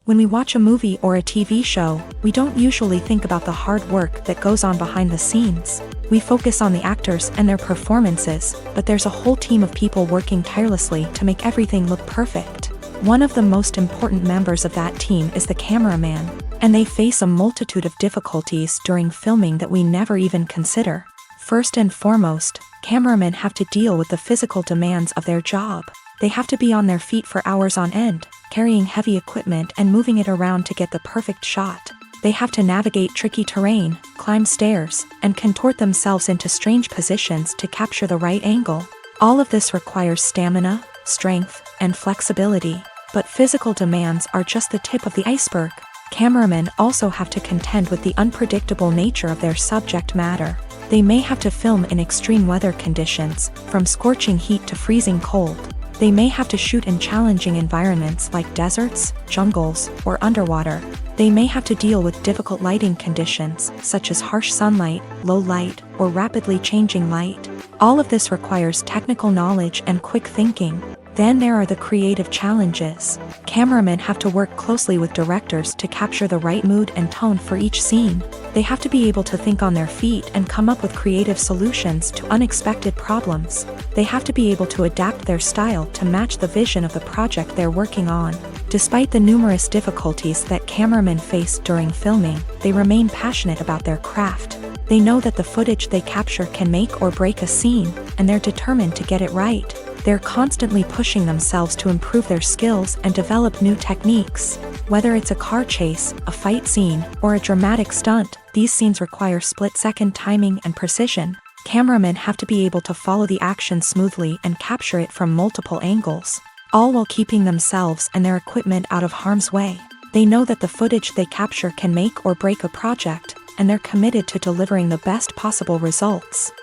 When we watch a movie or a TV show, we don't usually think about the hard work that goes on behind the scenes. We focus on the actors and their performances, but there's a whole team of people working tirelessly to make everything look perfect. One of the most important members of that team is the cameraman, and they face a multitude of difficulties during filming that we never even consider. First and foremost, cameramen have to deal with the physical demands of their job. They have to be on their feet for hours on end, carrying heavy equipment and moving it around to get the perfect shot. They have to navigate tricky terrain, climb stairs, and contort themselves into strange positions to capture the right angle. All of this requires stamina, strength, and flexibility. But physical demands are just the tip of the iceberg. Cameramen also have to contend with the unpredictable nature of their subject matter. They may have to film in extreme weather conditions, from scorching heat to freezing cold. They may have to shoot in challenging environments like deserts, jungles, or underwater. They may have to deal with difficult lighting conditions, such as harsh sunlight, low light, or rapidly changing light. All of this requires technical knowledge and quick thinking. Then there are the creative challenges. Cameramen have to work closely with directors to capture the right mood and tone for each scene. They have to be able to think on their feet and come up with creative solutions to unexpected problems. They have to be able to adapt their style to match the vision of the project they're working on. Despite the numerous difficulties that cameramen face during filming, they remain passionate about their craft. They know that the footage they capture can make or break a scene, and they're determined to get it right. They're constantly pushing themselves to improve their skills and develop new techniques. Whether it's a car chase, a fight scene, or a dramatic stunt, these scenes require split-second timing and precision. Cameramen have to be able to follow the action smoothly and capture it from multiple angles, all while keeping themselves and their equipment out of harm's way. They know that the footage they capture can make or break a project, and they're committed to delivering the best possible results.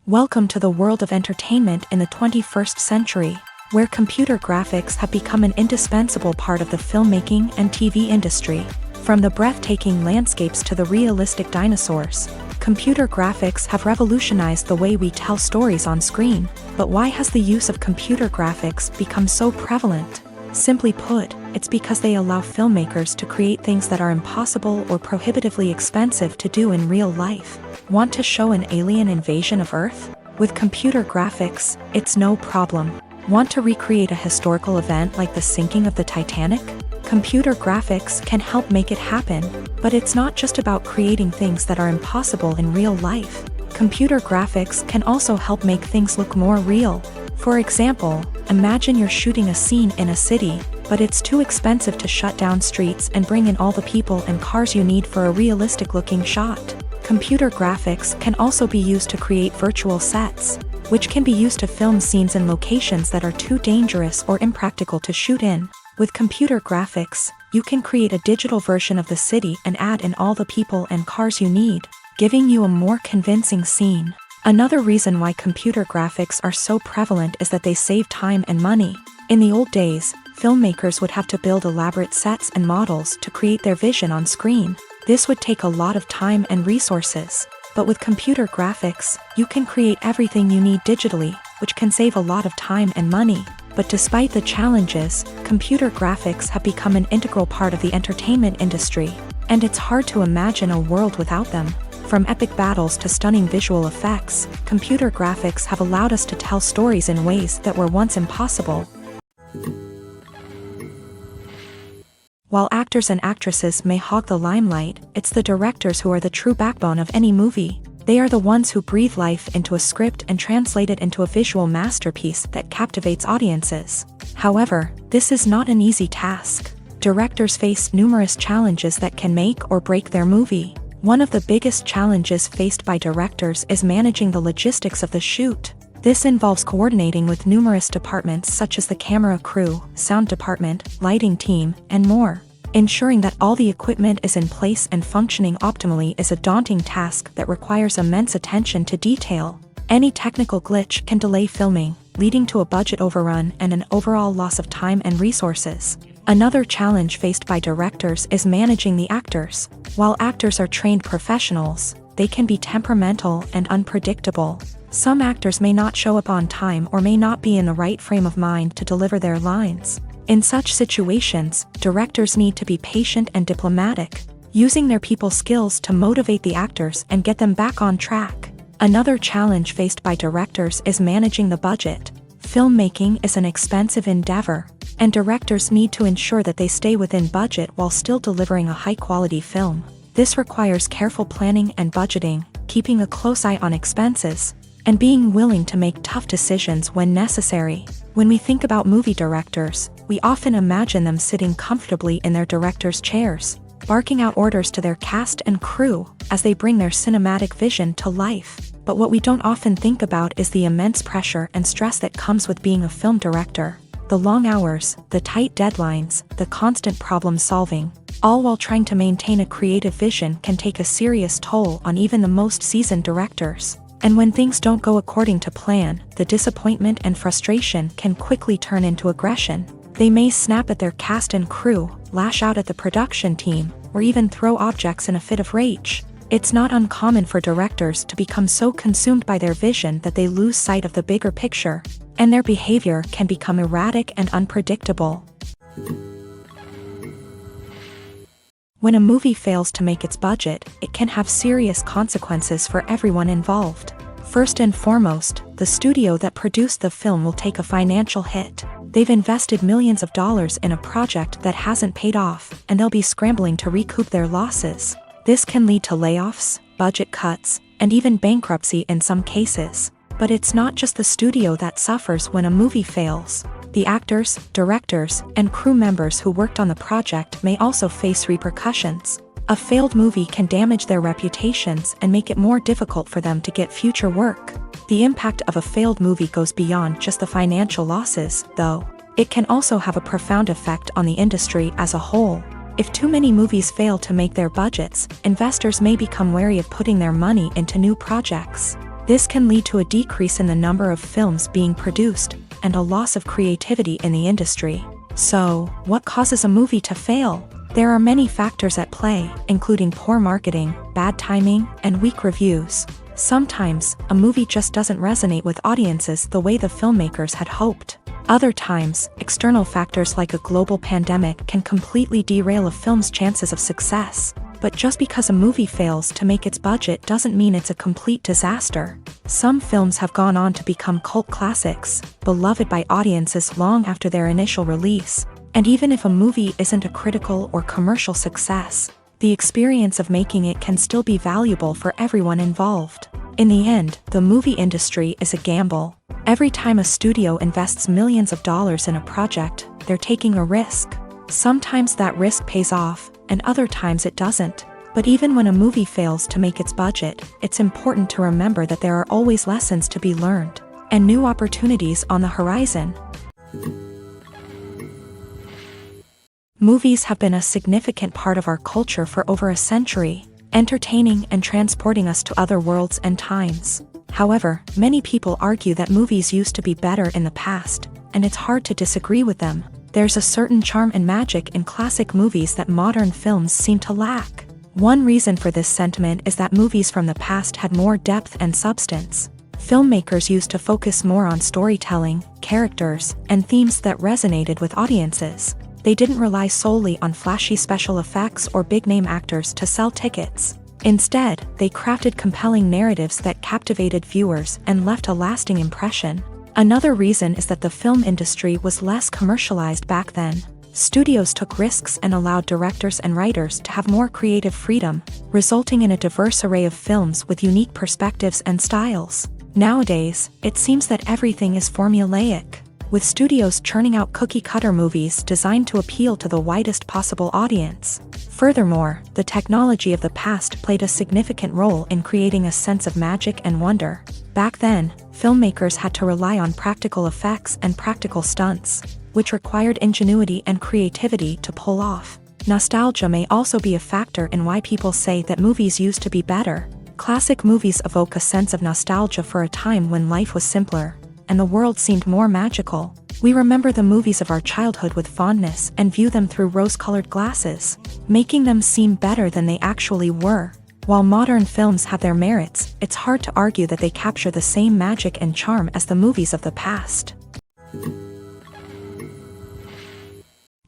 Welcome to the world of entertainment in the 21st century, where computer graphics have become an indispensable part of the filmmaking and TV industry. From the breathtaking landscapes to the realistic dinosaurs, computer graphics have revolutionized the way we tell stories on screen. But why has the use of computer graphics become so prevalent? Simply put, it's because they allow filmmakers to create things that are impossible or prohibitively expensive to do in real life. Want to show an alien invasion of Earth? With computer graphics, it's no problem. Want to recreate a historical event like the sinking of the Titanic? Computer graphics can help make it happen. But it's not just about creating things that are impossible in real life. Computer graphics can also help make things look more real. For example, imagine you're shooting a scene in a city, but it's too expensive to shut down streets and bring in all the people and cars you need for a realistic-looking shot. Computer graphics can also be used to create virtual sets, which can be used to film scenes in locations that are too dangerous or impractical to shoot in. With computer graphics, you can create a digital version of the city and add in all the people and cars you need, giving you a more convincing scene. Another reason why computer graphics are so prevalent is that they save time and money. In the old days, filmmakers would have to build elaborate sets and models to create their vision on screen. This would take a lot of time and resources. But with computer graphics, you can create everything you need digitally, which can save a lot of time and money. But despite the challenges, computer graphics have become an integral part of the entertainment industry, and it's hard to imagine a world without them. From epic battles to stunning visual effects, computer graphics have allowed us to tell stories in ways that were once impossible. While actors and actresses may hog the limelight, it's the directors who are the true backbone of any movie. They are the ones who breathe life into a script and translate it into a visual masterpiece that captivates audiences. However, this is not an easy task. Directors face numerous challenges that can make or break their movie. One of the biggest challenges faced by directors is managing the logistics of the shoot. This involves coordinating with numerous departments such as the camera crew, sound department, lighting team, and more. Ensuring that all the equipment is in place and functioning optimally is a daunting task that requires immense attention to detail. Any technical glitch can delay filming, leading to a budget overrun and an overall loss of time and resources. Another challenge faced by directors is managing the actors. While actors are trained professionals, they can be temperamental and unpredictable. Some actors may not show up on time or may not be in the right frame of mind to deliver their lines. In such situations, directors need to be patient and diplomatic, using their people skills to motivate the actors and get them back on track. Another challenge faced by directors is managing the budget. Filmmaking is an expensive endeavor, and directors need to ensure that they stay within budget while still delivering a high-quality film. This requires careful planning and budgeting, keeping a close eye on expenses, and being willing to make tough decisions when necessary. When we think about movie directors, we often imagine them sitting comfortably in their director's chairs, barking out orders to their cast and crew as they bring their cinematic vision to life. But what we don't often think about is the immense pressure and stress that comes with being a film director. The long hours, the tight deadlines, the constant problem solving, all while trying to maintain a creative vision can take a serious toll on even the most seasoned directors. And when things don't go according to plan, the disappointment and frustration can quickly turn into aggression. They may snap at their cast and crew, lash out at the production team, or even throw objects in a fit of rage. It's not uncommon for directors to become so consumed by their vision that they lose sight of the bigger picture, and their behavior can become erratic and unpredictable. When a movie fails to make its budget, it can have serious consequences for everyone involved. First and foremost, the studio that produced the film will take a financial hit. They've invested millions of dollars in a project that hasn't paid off, and they'll be scrambling to recoup their losses. This can lead to layoffs, budget cuts, and even bankruptcy in some cases. But it's not just the studio that suffers when a movie fails. The actors, directors, and crew members who worked on the project may also face repercussions. A failed movie can damage their reputations and make it more difficult for them to get future work. The impact of a failed movie goes beyond just the financial losses, though. It can also have a profound effect on the industry as a whole. If too many movies fail to make their budgets, investors may become wary of putting their money into new projects. This can lead to a decrease in the number of films being produced, and a loss of creativity in the industry. So, what causes a movie to fail? There are many factors at play, including poor marketing, bad timing, and weak reviews. Sometimes, a movie just doesn't resonate with audiences the way the filmmakers had hoped. Other times, external factors like a global pandemic can completely derail a film's chances of success. But just because a movie fails to make its budget doesn't mean it's a complete disaster. Some films have gone on to become cult classics, beloved by audiences long after their initial release. And even if a movie isn't a critical or commercial success, the experience of making it can still be valuable for everyone involved. In the end, the movie industry is a gamble. Every time a studio invests millions of dollars in a project, they're taking a risk. Sometimes that risk pays off, and other times it doesn't. But even when a movie fails to make its budget, it's important to remember that there are always lessons to be learned, and new opportunities on the horizon. Movies have been a significant part of our culture for over a century, entertaining and transporting us to other worlds and times. However, many people argue that movies used to be better in the past, and it's hard to disagree with them. There's a certain charm and magic in classic movies that modern films seem to lack. One reason for this sentiment is that movies from the past had more depth and substance. Filmmakers used to focus more on storytelling, characters, and themes that resonated with audiences. They didn't rely solely on flashy special effects or big-name actors to sell tickets. Instead, they crafted compelling narratives that captivated viewers and left a lasting impression. Another reason is that the film industry was less commercialized back then. Studios took risks and allowed directors and writers to have more creative freedom, resulting in a diverse array of films with unique perspectives and styles. Nowadays, it seems that everything is formulaic, with studios churning out cookie-cutter movies designed to appeal to the widest possible audience. Furthermore, the technology of the past played a significant role in creating a sense of magic and wonder. Back then, filmmakers had to rely on practical effects and practical stunts, which required ingenuity and creativity to pull off. Nostalgia may also be a factor in why people say that movies used to be better. Classic movies evoke a sense of nostalgia for a time when life was simpler, and the world seemed more magical. We remember the movies of our childhood with fondness and view them through rose-colored glasses, making them seem better than they actually were. While modern films have their merits, it's hard to argue that they capture the same magic and charm as the movies of the past.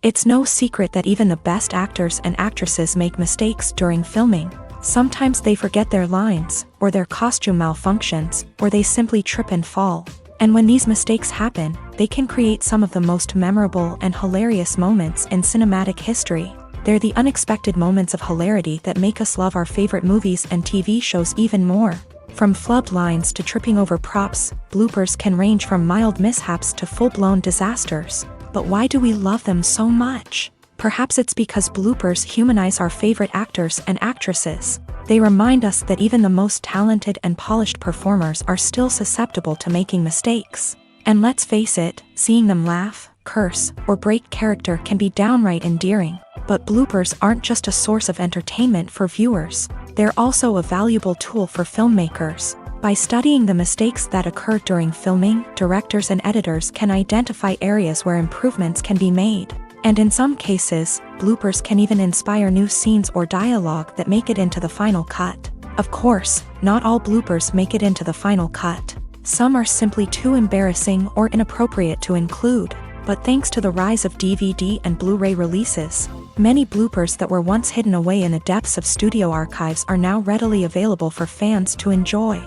It's no secret that even the best actors and actresses make mistakes during filming. Sometimes they forget their lines, or their costume malfunctions, or they simply trip and fall. And when these mistakes happen, they can create some of the most memorable and hilarious moments in cinematic history. They're the unexpected moments of hilarity that make us love our favorite movies and TV shows even more. From flubbed lines to tripping over props, bloopers can range from mild mishaps to full-blown disasters. But why do we love them so much? Perhaps it's because bloopers humanize our favorite actors and actresses. They remind us that even the most talented and polished performers are still susceptible to making mistakes. And let's face it, seeing them laugh, curse, or break character can be downright endearing. But bloopers aren't just a source of entertainment for viewers. They're also a valuable tool for filmmakers. By studying the mistakes that occur during filming, directors and editors can identify areas where improvements can be made. And in some cases, bloopers can even inspire new scenes or dialogue that make it into the final cut. Of course, not all bloopers make it into the final cut. Some are simply too embarrassing or inappropriate to include. But thanks to the rise of DVD and Blu-ray releases, many bloopers that were once hidden away in the depths of studio archives are now readily available for fans to enjoy.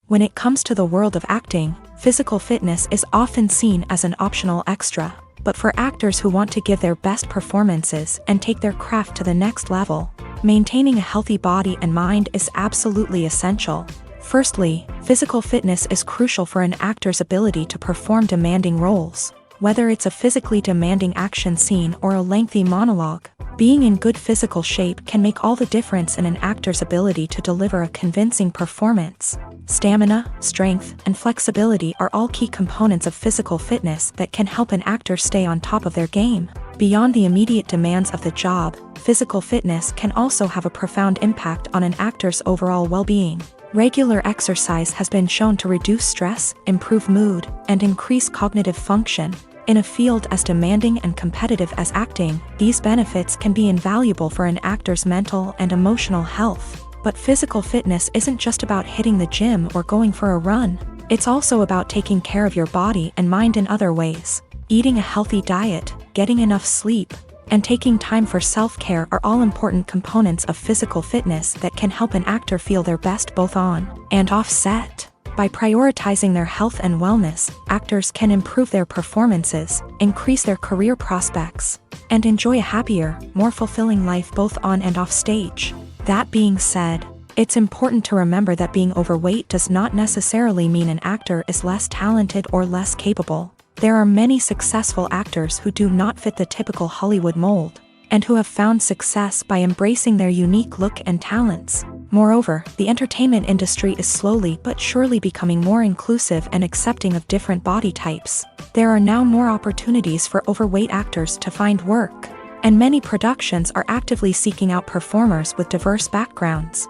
When it comes to the world of acting, physical fitness is often seen as an optional extra. But for actors who want to give their best performances and take their craft to the next level, maintaining a healthy body and mind is absolutely essential. Firstly, physical fitness is crucial for an actor's ability to perform demanding roles. Whether it's a physically demanding action scene or a lengthy monologue, being in good physical shape can make all the difference in an actor's ability to deliver a convincing performance. Stamina, strength, and flexibility are all key components of physical fitness that can help an actor stay on top of their game. Beyond the immediate demands of the job, physical fitness can also have a profound impact on an actor's overall well-being. Regular exercise has been shown to reduce stress, improve mood, and increase cognitive function. In a field as demanding and competitive as acting, these benefits can be invaluable for an actor's mental and emotional health. But physical fitness isn't just about hitting the gym or going for a run. It's also about taking care of your body and mind in other ways. Eating a healthy diet, getting enough sleep, and taking time for self-care are all important components of physical fitness that can help an actor feel their best both on and off set. By prioritizing their health and wellness, actors can improve their performances, increase their career prospects, and enjoy a happier, more fulfilling life both on and off stage. That being said, it's important to remember that being overweight does not necessarily mean an actor is less talented or less capable. There are many successful actors who do not fit the typical Hollywood mold, and who have found success by embracing their unique look and talents. Moreover, the entertainment industry is slowly but surely becoming more inclusive and accepting of different body types. There are now more opportunities for overweight actors to find work, and many productions are actively seeking out performers with diverse backgrounds.